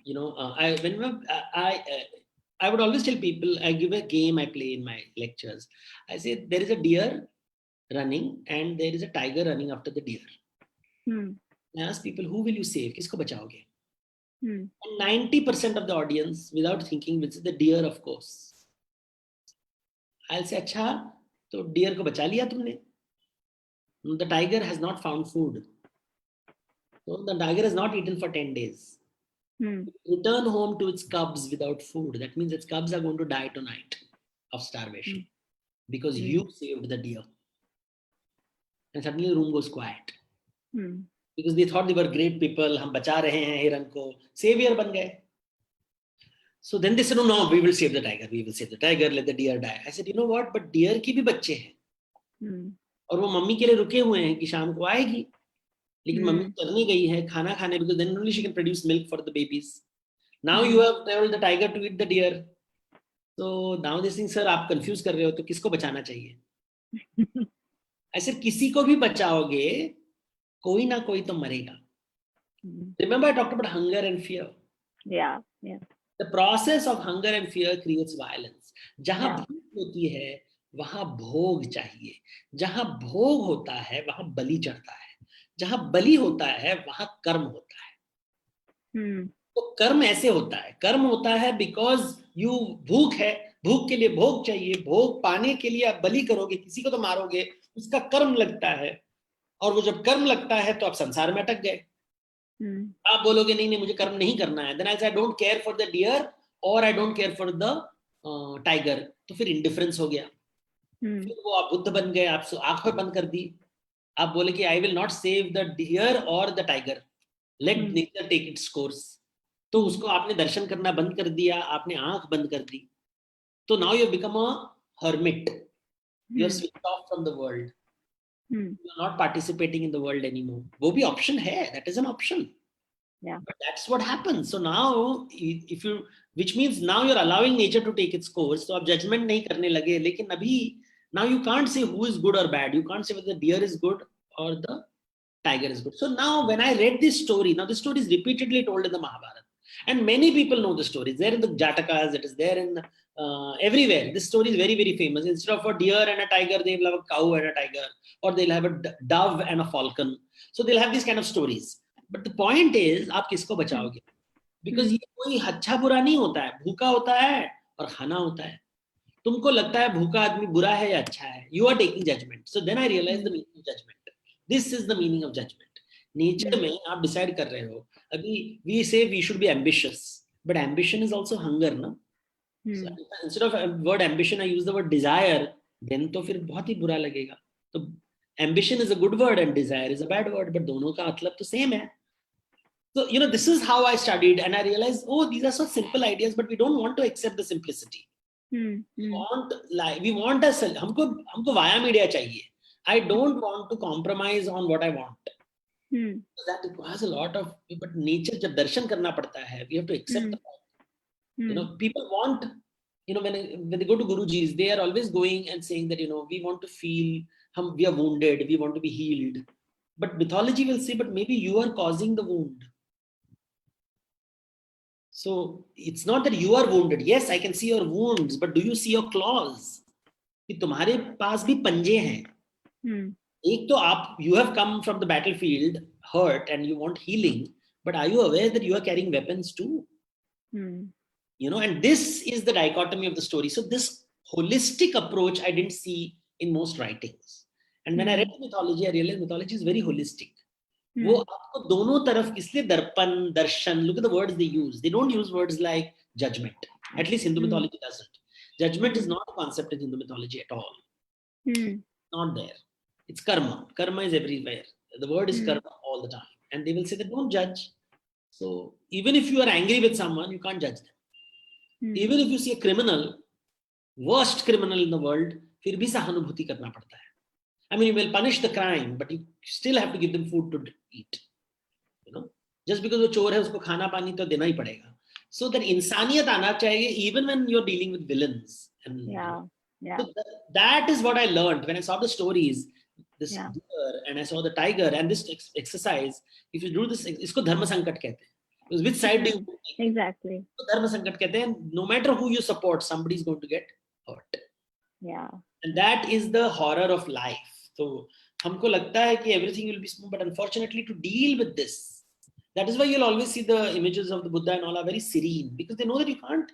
would always tell people, I give a game I play in my lectures. I say there is a deer running and there is a tiger running after the deer. I ask people, who will you save? Kisko bachaoge? And 90% of the audience, without thinking, will say the deer, of course. I'll say, अच्छा, तो deer को बचा लिया तुमने? The tiger has not found food. So the tiger has not eaten for 10 days. Return home to its cubs without food. That means its cubs are going to die tonight of starvation. because you saved the deer. And suddenly the room goes quiet. Because they thought they were great people. हम बचा रहे हैं हिरन को, savior बन गए. So then they said, no, no, we will save the tiger. We will save the tiger. Let the deer die. I said, you know what? But deer की भी बच्चे हैं. और वो मम्मी के लिए रुके हुए हैं कि शाम को आएगी. लेकिन मम्मी चलने गई है खाना खाने, because then only she can produce milk for the babies. Now you have told the tiger to eat the deer. So now they think, sir, आप confuse कर रहे हो, तो किसको बचाना चाहिए? I said, किसी को भी बचाओगे, कोई ना कोई तो मरेगा. Remember I talked about hunger and fear. Yeah. The process of hunger and fear creates violence. जहां भूख होती है वहां भोग चाहिए. जहां भोग होता है वहां बलि चढ़ता है. जहां बलि होता है वहां कर्म होता है. तो कर्म ऐसे होता है. कर्म होता है बिकॉज यू भूख है, भूख के लिए भोग चाहिए. भोग पाने के लिए आप बलि करोगे, किसी को तो मारोगे, उसका कर्म लगता है. और वो जब कर्म लगता है तो आप संसार में अटक गए. आप बोलोगे नहीं नहीं मुझे कर्म नहीं करना है. Then I don't care for the deer और I don't care for the tiger. तो फिर इंडिफरेंस हो गया. फिर वो आप बुद्ध बन गए. आप आंखें बंद कर दी. आप बोले कि I will not save the deer और the tiger, let nature take its course. तो उसको आपने दर्शन करना बंद कर दिया, आपने आंख बंद कर दी. तो now you become a hermit. You are switched off from the world. You are not participating in the world anymore. वो भी option है. That is an option. Yeah. But that's what happens. So now, if you, which means now you're allowing nature to take its course. So आप judgment नहीं करने लगे. लेकिन अभी now you can't say who is good or bad. You can't say whether the deer is good or the tiger is good. So now when I read this story, now this story is repeatedly told in the Mahabharata. And many people know the story. It's there in the Jatakas, it is there in everywhere. This story is very, very famous. Instead of a deer and a tiger, they will have a cow and a tiger, or they'll have a dove and a falcon. So they'll have these kind of stories. But the point is, आप किसको बचाओगे? Because ये कोई अच्छा बुरा नहीं होता है. भूखा होता है और खाना होता है. तुमको लगता है भूखा आदमी बुरा है या अच्छा है. You are taking judgment. So then I realized the meaning of judgment. This is the meaning of judgment. Nature में आप डिसाइड कर रहे हो. अभी we say we should be ambitious, but ambition is also hunger, ना? So instead of word ambition, I use the word desire. Then तो फिर बहुत ही बुरा लगेगा. तो ambition is a good word and desire is a bad word, but दोनों का मतलब तो same है. So this is how I studied, and I realized, oh, these are so simple ideas, but we don't want to accept the simplicity. We want us. हमको via media चाहिए. I don't want to compromise on what I want. That requires a lot of, but nature जब दर्शन करना पड़ता है, we have to accept the fact. People want, when they go to Guruji's, they are always going and saying that, we want to feel, we are wounded, we want to be healed. But mythology will say, but maybe you are causing the wound. So it's not that you are wounded. Yes, I can see your wounds, but do you see your claws? कि तुम्हारे पास भी पंजे हैं. एक तो आप, you have come from the battlefield hurt and you want healing, but are you aware that you are carrying weapons too? And this is the dichotomy of the story. So this holistic approach I didn't see in most writings. And when I read mythology, I realized mythology is very holistic. वो आपको दोनों तरफ, इसलिए दर्पण, दर्शन, look at the words they use. They don't use words like judgment. At least Hindu mythology doesn't. Judgment is not a concept in Hindu mythology at all. Not there. It's karma. Karma is everywhere. The word is karma all the time. And they will say that don't judge. So even if you are angry with someone, you can't judge them. Even if you see a criminal, worst criminal in the world, फिर भी सहानुभूति करना पड़ता है. I mean, you will punish the crime, but you still have to give them food to eat. Just because वो चोर है, उसको खाना पानी तो देना ही पड़ेगा. So that इंसानियत आना चाहिए, even when you're dealing with villains. And, so that is what I learned when I saw the stories. This deer and I saw the tiger and this exercise. If you do this, इसको धर्म संकट कहते हैं. Because which side do you take? Exactly. तो धर्म संकट कहते हैं. No matter who you support, somebody is going to get hurt. Yeah. And that is the horror of life. So हमको लगता है कि everything will be smooth, but unfortunately to deal with this, that is why you'll always see the images of the Buddha and all are very serene, because they know that you can't,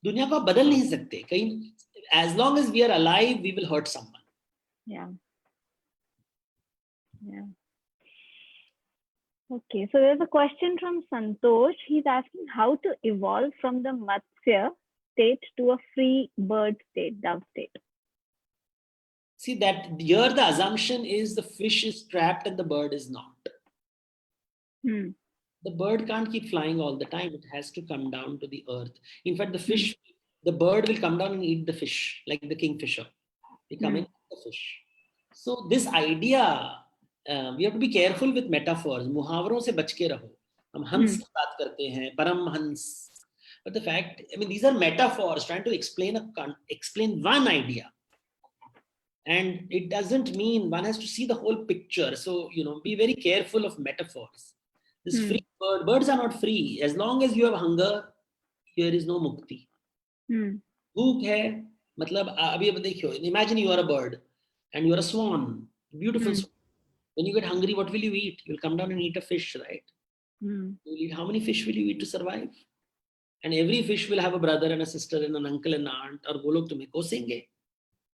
दुनिया को आप बदल नहीं सकते. कहीं, as long as we are alive, we will hurt someone. Yeah. Okay, so there's a question from Santosh. He's asking how to evolve from the Matsya state to a free bird state, dove state. See that here the assumption is the fish is trapped and the bird is not. Hmm. The bird can't keep flying all the time. It has to come down to the earth. In fact, the bird will come down and eat the fish, like the kingfisher. They come and eat the fish. So this idea, we have to be careful with metaphors. मुहावरों से बच के रहो. हम हंस की बात करते हैं, Paramhans. But the fact, I mean, these are metaphors trying to explain one idea. And it doesn't mean one has to see the whole picture. So, be very careful of metaphors. This free birds are not free. As long as you have hunger, here is no mukti. भूख है, मतलब अभी देखियो, imagine you are a bird and you are a swan, beautiful swan. When you get hungry, what will you eat? You'll come down and eat a fish, right? You'll eat, how many fish will you eat to survive? And every fish will have a brother and a sister and an uncle and an aunt, और वो लोग तुम्हें कोसेंगे.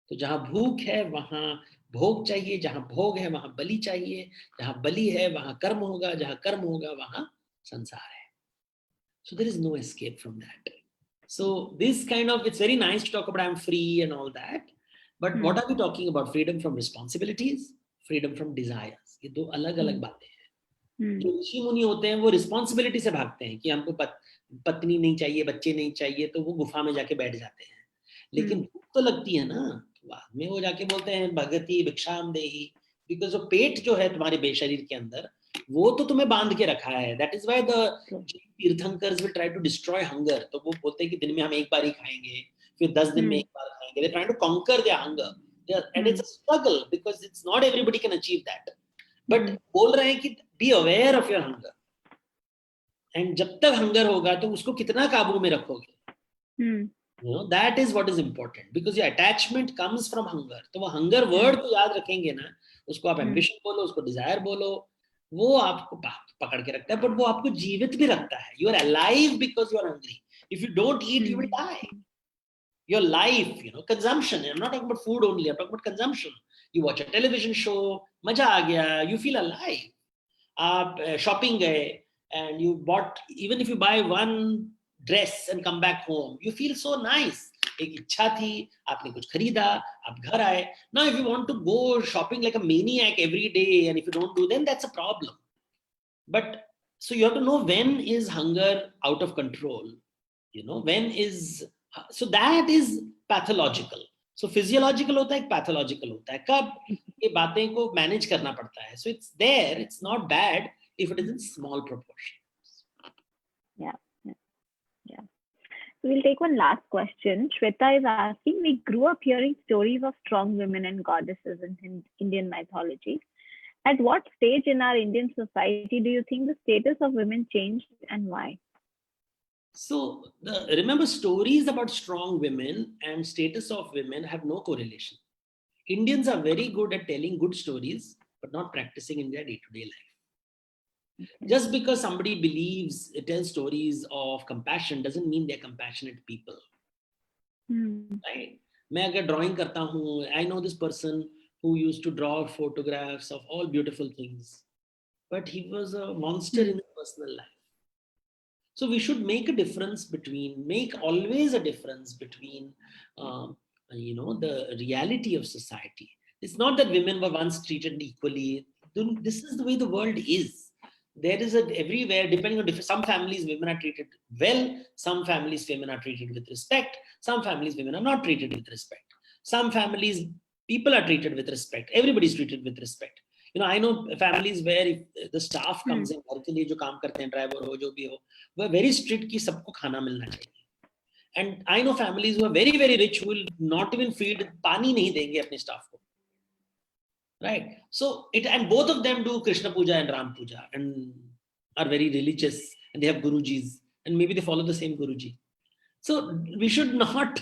तो जहां भूख है वहां भोग चाहिए, जहां भोग है वहां बलि चाहिए, जहां बलि है वहां कर्म होगा, जहां कर्म होगा वहां संसार है. So there is no escape from that. So this kind of, it's very nice to talk about I'm free and all that, but what are we talking about? Freedom from responsibilities, freedom from desires. ये दो अलग अलग बातें हैं. जो ऋषि मुनि होते हैं वो रिस्पॉन्सिबिलिटी से भागते हैं कि हमको पत्नी नहीं चाहिए, बच्चे नहीं चाहिए, तो वो गुफा में जाके बैठ जाते हैं. लेकिन भूख तो लगती है ना, बाद में वो जाके बोलते हैं भगति भिक्षाम देही, बिकॉज जो पेट जो है तुम्हारे बेशरीर के अंदर, वो तो तुम्हें बांध के रखा है. That is why the Tirthankars will try to destroy hunger. तो वो बोलते हैं कि दिन में हम एक बार ही खाएंगे, फिर 10 दिन में एक बार खाएंगे. They try to conquer their hunger, and it's a struggle because it's not everybody can achieve that. But बोल रहे हैं कि be aware of your hunger, and जब तक हंगर होगा तो उसको कितना काबू में रखोगे. That is what is important, because your attachment comes from hunger. तो वो hunger word को याद रखेंगे ना, उसको आप ambition बोलो, उसको desire बोलो, वो आपको पकड़ के रखता है, but वो आपको जीवित भी रखता है. You are alive because you are hungry. If you don't eat, you will die. Your life, consumption. I'm not talking about food only. I'm talking about consumption. You watch a television show, मजा आ गया, you feel alive. आप shopping गए and you bought, even if you buy one dress and come back home, you feel so nice. एक इच्छा थी, आपने कुछ खरीदा, आप घर आए. Now if you want to go shopping like a maniac every day, and if you don't do, then that's a problem. But so you have to know when is hunger out of control, when is, so that is pathological. So physiological होता है, pathological होता है. कब ये बातें को manage करना पड़ता है. So it's there, it's not bad if it is in small proportions. Yeah. So we'll take one last question. Shweta is asking, we grew up hearing stories of strong women and goddesses in Indian mythology. At what stage in our Indian society do you think the status of women changed, and why? So remember, stories about strong women and status of women have no correlation. Indians are very good at telling good stories, but not practicing in their day-to-day life. Okay. Just because somebody tells stories of compassion doesn't mean they're compassionate people. Right? मैं अगर drawing करता हूँ, I know this person who used to draw photographs of all beautiful things, but he was a monster in his personal life. So we should make always a difference between, the reality of society. It's not that women were once treated equally. This is the way the world is. There is everywhere, depending on some families, women are treated well. Some families, women are treated with respect. Some families, women are not treated with respect. Some families, people are treated with respect. Everybody's treated with respect. I know families where if the staff comes in, घर के लिए जो काम करते हैं, driver हो, जो भी हो, वो very strict कि सबको खाना मिलना चाहिए. And I know families who are very, very rich who will not even feed, पानी नहीं देंगे अपने staff को. Right? So and both of them do Krishna Puja and Ram Puja and are very religious, and they have Gurujis, and maybe they follow the same Guruji. So we should not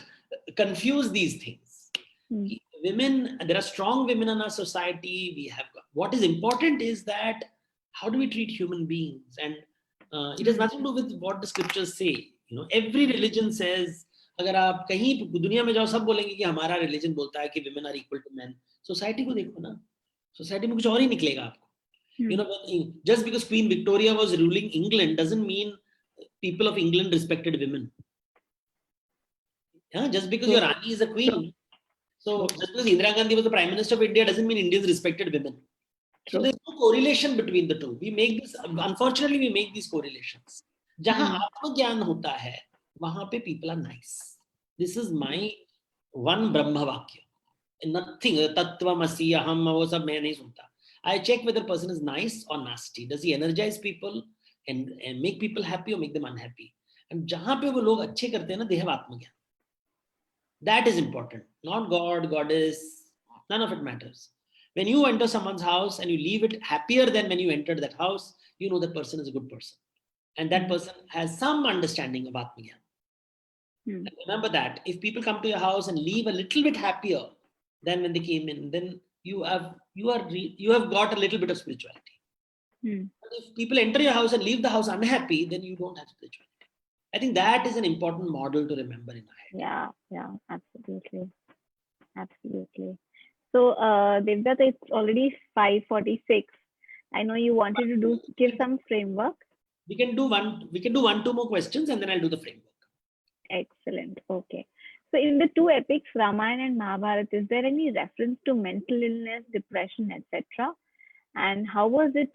confuse these things. Women, there are strong women in our society. What is important is that how do we treat human beings? And it has nothing to do with what the scriptures say. Every religion says, अगर आप कहीं दुनिया में जाओ, सब बोलेंगे कि हमारा religion बोलता है कि women are equal to men. Society को देखो ना, society में कुछ और ही निकलेगा आपको. Just because Queen Victoria was ruling England doesn't mean people of England respected women. Just because your Rani is a queen. So just because Indira Gandhi was the Prime Minister of India doesn't mean Indians respected women. So True. there's no correlation between the two. We make this, unfortunately, we make these correlations. जहाँ आत्मज्ञान होता है, वहाँ पे people are nice. This is my one Brahma Vakya. Nothing, Tattvamasi, Aham, वो सब मैं नहीं सुनता. I check whether a person is nice or nasty. Does he energize people and make people happy or make them unhappy? And जहाँ पे वो लोग अच्छे करते हैं ना, they have आत्मज्ञान. That is important. Not God, goddess, none of it matters. When you enter someone's house and you leave it happier than when you entered that house, you know that person is a good person. And that person has some understanding of Atmagyan. And remember that if people come to your house and leave a little bit happier than when they came in, then you have got a little bit of spirituality. But if people enter your house and leave the house unhappy, then you don't have spirituality. I think that is an important model to remember in our head. Yeah, absolutely. So, Devdutt, it's already 5:46. I know you wanted to give some framework. We can do one, two more questions, and then I'll do the framework. Excellent. Okay. So, in the two epics, Ramayana and Mahabharata, is there any reference to mental illness, depression, etc.? And how was it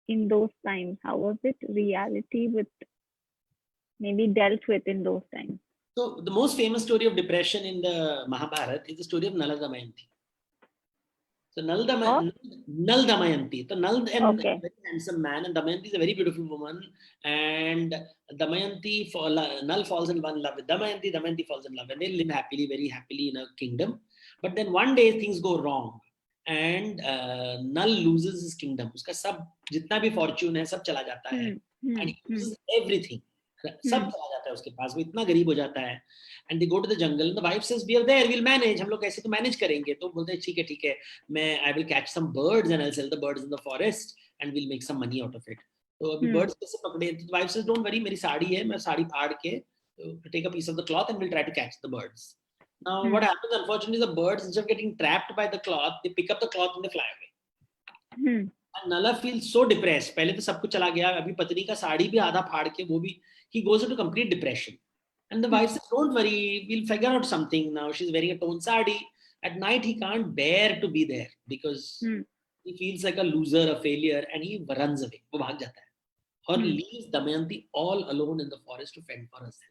in those times? How was it reality with maybe dealt with in those times? So the most famous story of depression in the Mahabharata is the story of Nala Damayanti. So Nal Damayanti. So Nal is a very handsome man, and Damayanti is a very beautiful woman. And Nal falls in love with Damayanti. Damayanti falls in love, and they live happily, very happily in a kingdom. But then one day things go wrong, and Nal loses his kingdom. Uska sab jitna bhi fortune hai, sab chala jata hai, and he loses everything. सब चला जाता है उसके पास, वो इतना गरीब हो जाता है. And they go to the jungle and the wife says we are there, we will manage, हम लोग कैसे तो मैनेज करेंगे. तो बोलते हैं ठीक है, मैं I will catch some birds and I will sell the birds in the forest and will make some money out of it. तो अभी बर्ड्स कैसे पकड़े? तो वाइफ सेज डोंट वरी, मेरी साड़ी है, मैं साड़ी फाड़ के take a piece of the cloth and will try to catch the birds. Now what happens unfortunately, the birds instead of getting trapped by the cloth, they pick up the cloth and they fly away. Nala feels so depressed. पहले तो सब कुछ चला गया, अभी पत्नी का साड़ी भी आधा फाड़ के वो भी, he goes into complete depression. And the wife says, don't worry, we'll figure out something. Now she's wearing a torn sari. At night he can't bear to be there because he feels like a loser, a failure, and he runs away. वो भाग जाता है और leaves Damayanti all alone in the forest to fend for herself.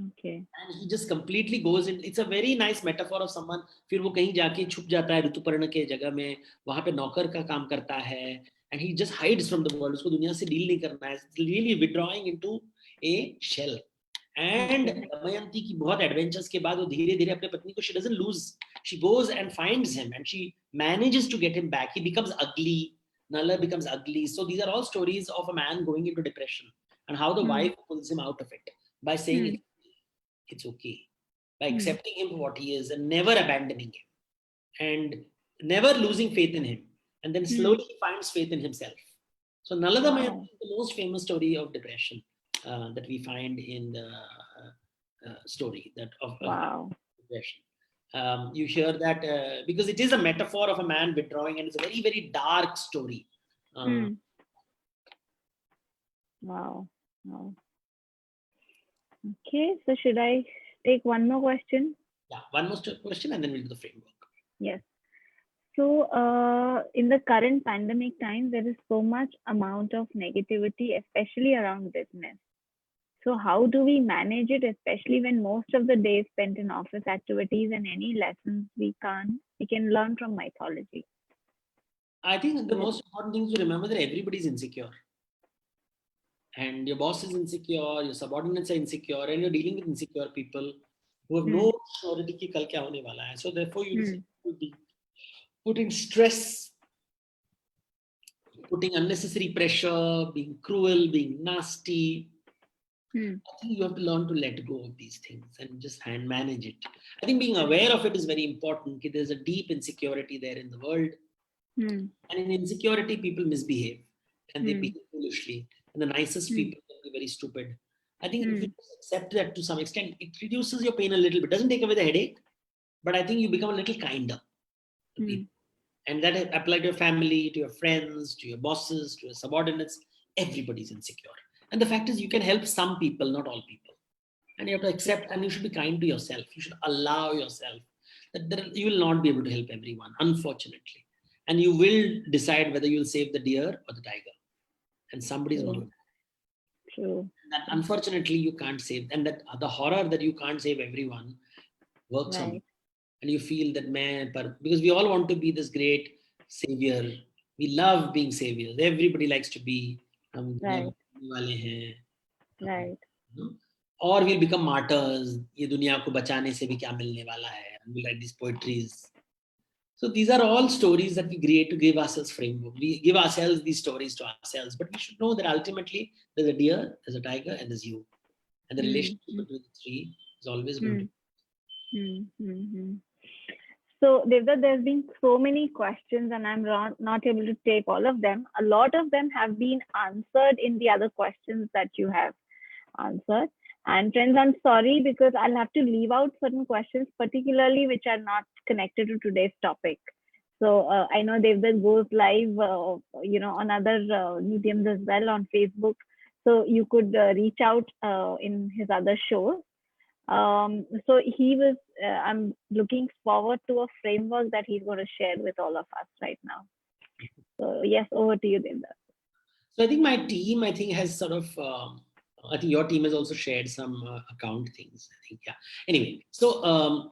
Okay. And he just completely goes in. It's a very nice metaphor of someone. फिर वो कहीं जाके छुप जाता है ऋतुपर्ण के जगह में, वहां पे नौकर का काम करता है, and he just hides from the world. उसको दुनिया से डील नहीं करना है. Really withdrawing into a shell. And Damayanti की बहुत एडवेंचर्स के बाद वो धीरे-धीरे अपने पत्नी को, she doesn't lose. She goes and finds him and she manages to get him back. He becomes ugly. Nala becomes ugly. So these are all stories of a man going into depression and how the wife pulls him out of it by saying it's okay, by accepting him for what he is and never abandoning him and never losing faith in him, and then slowly he finds faith in himself. So Nala Damayanti is the most famous story of depression that we find in the story that of depression. You hear that because it is a metaphor of a man withdrawing, and it's a very, very dark story. Wow. Okay, so should I take one more question? Yeah, one more question and then we'll do the framework. Yes. So in the current pandemic time, there is so much amount of negativity, especially around business. So how do we manage it, especially when most of the day is spent in office activities and any lessons we can learn from mythology? I think the most important thing is to remember that everybody is insecure. And your boss is insecure, your subordinates are insecure, and you're dealing with insecure people who have no surety ki kal kya hone wala hai. So therefore you will be putting stress, putting unnecessary pressure, being cruel, being nasty. I think you have to learn to let go of these things and just manage it. I think being aware of it is very important. There's a deep insecurity there in the world. And in insecurity, people misbehave and they behave foolishly. And the nicest people can be very stupid. I think if you accept that to some extent, it reduces your pain a little bit. Doesn't take away the headache, but I think you become a little kinder to people. And that applies to your family, to your friends, to your bosses, to your subordinates. Everybody's insecure. And the fact is, you can help some people, not all people. And you have to accept, and you should be kind to yourself. You should allow yourself that you will not be able to help everyone, unfortunately. And you will decide whether you'll save the deer or the tiger. And somebody's going to. True. That unfortunately you can't save. And that the horror that you can't save everyone works on you. And you feel that, man, because we all want to be this great savior. We love being saviors. Everybody likes to be. Right. Or we'll become martyrs. ये दुनिया को बचाने से भी क्या मिलने वाला है. And we'll write these poetries. So these are all stories that we create to give ourselves framework. We give ourselves these stories to ourselves, but we should know that ultimately there's a deer, there's a tiger, and there's you. And the relationship between the three is always going to. So Devdutt, there's been so many questions and I'm not able to take all of them. A lot of them have been answered in the other questions that you have answered. And friends, I'm sorry because I'll have to leave out certain questions, particularly which are not connected to today's topic. So I know Devdutt goes live, on other mediums as well on Facebook. So you could reach out in his other shows. So he was, I'm looking forward to a framework that he's going to share with all of us right now. So yes, over to you, Devdutt. So I think my team, has sort of, I think your team has also shared some account things. I think, yeah. Anyway, so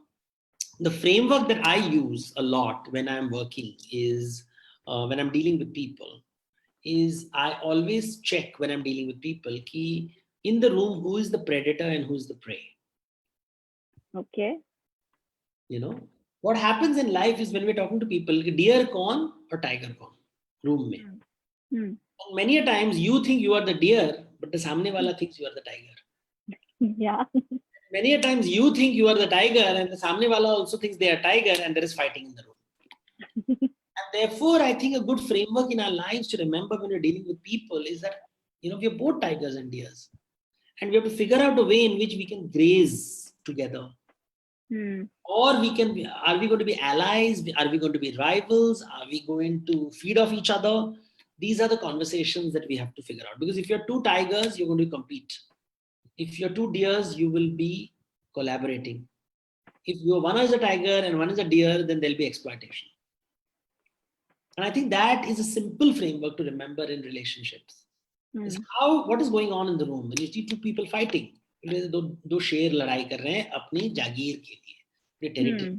the framework that I use a lot when I'm working is when I'm dealing with people is I always check when I'm dealing with people ki in the room, who is the predator and who's the prey. Okay. What happens in life is when we're talking to people, deer kaun or tiger kaun, room mein. Many a times you think you are the deer, but the samne wala thinks you are the tiger. Yeah. Many a times you think you are the tiger and the samne wala also thinks they are tiger and there is fighting in the room. And therefore, I think a good framework in our lives to remember when we're dealing with people is that, we are both tigers and deers. And we have to figure out a way in which we can graze together. Or are we going to be allies? Are we going to be rivals? Are we going to feed off each other? These are the conversations that we have to figure out. Because if you're two tigers, you're going to compete. If you're two deers, you will be collaborating. If one is a tiger and one is a deer, then there'll be exploitation. And I think that is a simple framework to remember in relationships. It's what is going on in the room when you see two people fighting. दो शेर लड़ाई कर रहे हैं अपनी जागीर के लिए, territory.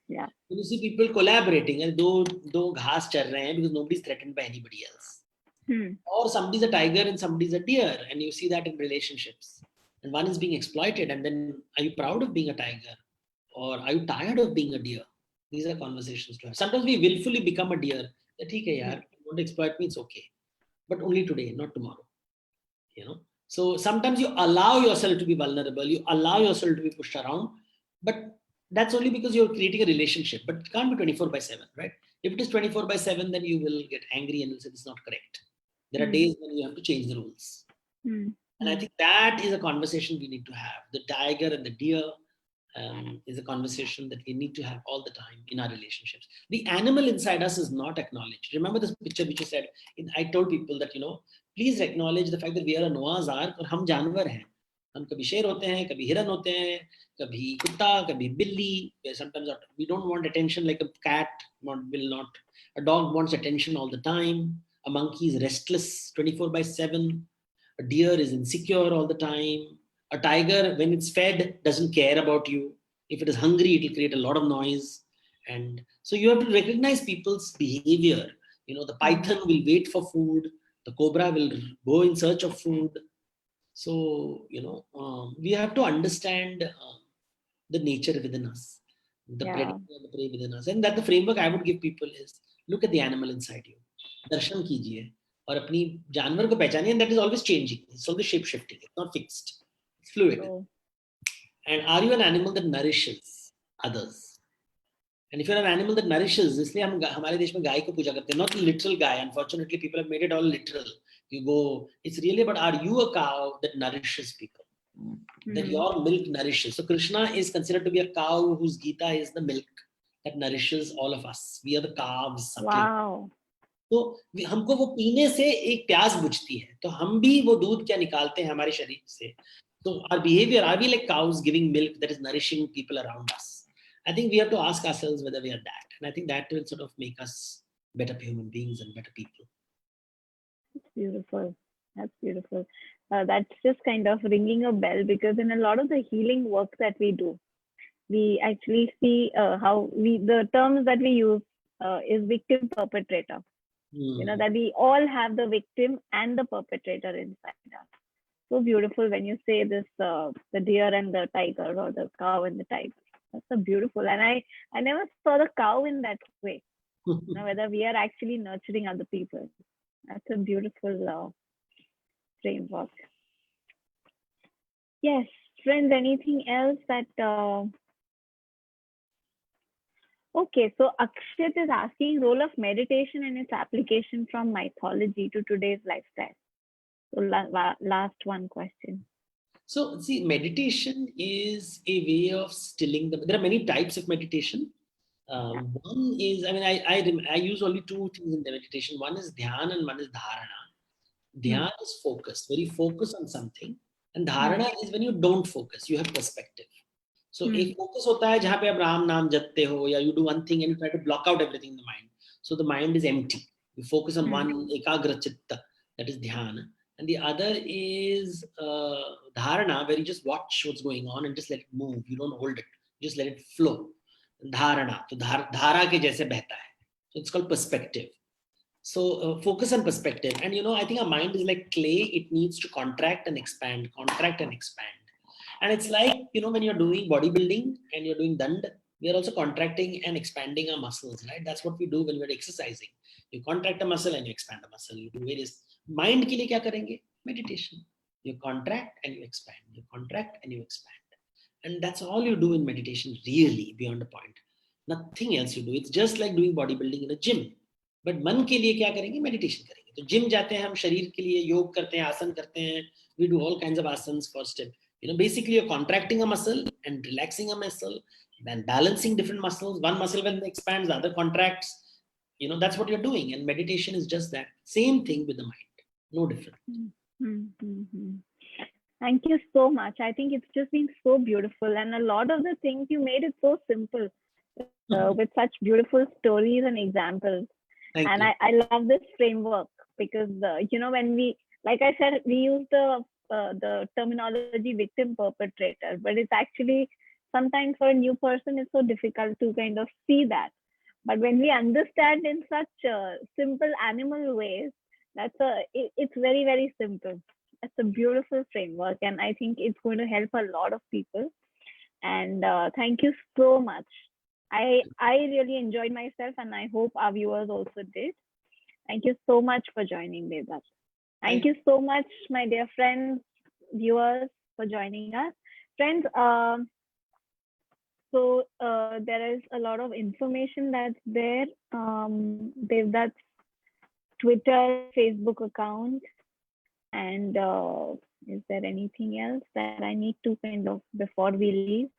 Yeah. When you see people collaborating and दो घास चर रहे हैं because nobody is threatened by anybody else. Or somebody's a tiger and somebody's a deer, and you see that in relationships. And one is being exploited, and then are you proud of being a tiger? Or are you tired of being a deer? These are conversations to have. Sometimes we willfully become a deer. ठीक है यार, you want to exploit me, it's okay. But only today, not tomorrow. So sometimes you allow yourself to be vulnerable, you allow yourself to be pushed around, but that's only because you're creating a relationship. But it can't be 24/7, right? If it is 24/7, then you will get angry and will say it's not correct. There are days when you have to change the rules. And I think that is a conversation we need to have. The tiger and the deer is a conversation that we need to have all the time in our relationships. The animal inside us is not acknowledged. Remember this picture which you said, I told people that, please acknowledge the fact that we are a Noah's Ark और हम जानवर हैं. हम कभी शेर होते हैं, कभी हिरन होते हैं, कभी कुत्ता, कभी बिल्ली. Sometimes we don't want attention like a cat will not. A dog wants attention all the time. A monkey is restless 24/7. A deer is insecure all the time. A tiger, when it's fed, doesn't care about you. If it is hungry, it will create a lot of noise. And so you have to recognize people's behavior. The python will wait for food. The cobra will go in search of food. So, we have to understand the nature within us, the predator and the prey within us. And that the framework I would give people is, look at the animal inside you. Darshan kijiye. और अपनी जानवर को पहचानिए, and that is always changing. It's always shape-shifting. It's not fixed. It's fluid. And are you an animal that nourishes others? And if you're an animal that nourishes, इसलिए हम हमारे देश में गाय को पूजा करते हैं. Not literal guy. Unfortunately, people have made it all literal. You go. It's really about, are you a cow that nourishes people? That your milk nourishes. So Krishna is considered to be a cow whose Gita is the milk that nourishes all of us. We are the calves. Wow. तो हमको वो पीने से एक प्यास बुझती है, तो हम भी वो दूध क्या निकालते हैं हमारे शरीर से. So our behavior, are we like cows giving milk that is nourishing people around us? I think we have to ask ourselves whether we are that. And I think that will sort of make us better human beings and better people. Beautiful. That's beautiful. That's just kind of ringing a bell, because in a lot of the healing work that we do, we actually see how the terms that we use is victim perpetrator. You know, that we all have the victim and the perpetrator inside us. So beautiful when you say this, the deer and the tiger, or the cow and the tiger. That's so beautiful. And I never saw the cow in that way. You know, whether we are actually nurturing other people. That's a beautiful framework. Yes, friends, anything else that... Okay, so Akshat is asking role of meditation and its application from mythology to today's lifestyle. So last one question. So see, meditation is a way of stilling the... There are many types of meditation. One is, I mean, I use only two things in the meditation. One is dhyana and one is dharana. Dhyana is focus, very focus on something. And dharana is when you don't focus, you have perspective. So एक focus होता है जहाँ पे आप राम नाम जपते हो, या you do one thing and you try to block out everything in the mind. So the mind is empty. You focus on one ekagra chitta, that is dhyana. And the other is dharana, where you just watch what's going on and just let it move. You don't hold it. You just let it flow. Dharana, तो धारा के जैसे बहता है. So it's called perspective. So focus on perspective. And you know, I think our mind is like clay. It needs to contract and expand, contract and expand. And it's like, you know, when you're doing bodybuilding and you're doing dand, we are also contracting and expanding our muscles, right? That's what we do when we're exercising. You contract a muscle and you expand a muscle. You do various... Mind ke liye kya karenge? Meditation. You contract and you expand. You contract and you expand. And that's all you do in meditation, really, beyond a point. Nothing else you do. It's just like doing bodybuilding in a gym. But मन के लिए क्या करेंगे? Meditation करेंगे. तो gym जाते हैं हम, शरीर के लिए योग करते हैं, आसन करते हैं. We do all kinds of asanas for step. You know, basically you're contracting a muscle and relaxing a muscle, then balancing different muscles. One muscle when it expands, the other contracts. You know, that's what you're doing. And meditation is just that. Same thing with the mind. No different. Thank you so much. I think it's just been so beautiful. And a lot of the things you made it so simple with such beautiful stories and examples. Thank and you. I love this framework because, you know, when we, like I said, we use the terminology victim perpetrator, but it's actually sometimes for a new person, it's so difficult to kind of see that. But when we understand in such simple animal ways, it's very, very simple. It's a beautiful framework, and I think it's going to help a lot of people. And thank you so much. I really enjoyed myself, and I hope our viewers also did. Thank you so much for joining me. Thank you so much, my dear friends, viewers, for joining us. Friends, so there is a lot of information that's there. That's Twitter, Facebook account. And is there anything else that I need to kind of, before we leave?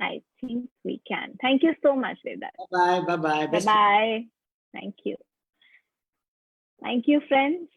I think we can. Thank you so much, Devdutt. Bye-bye. Bye-bye. Bye-bye. Thank you. Thank you, friends.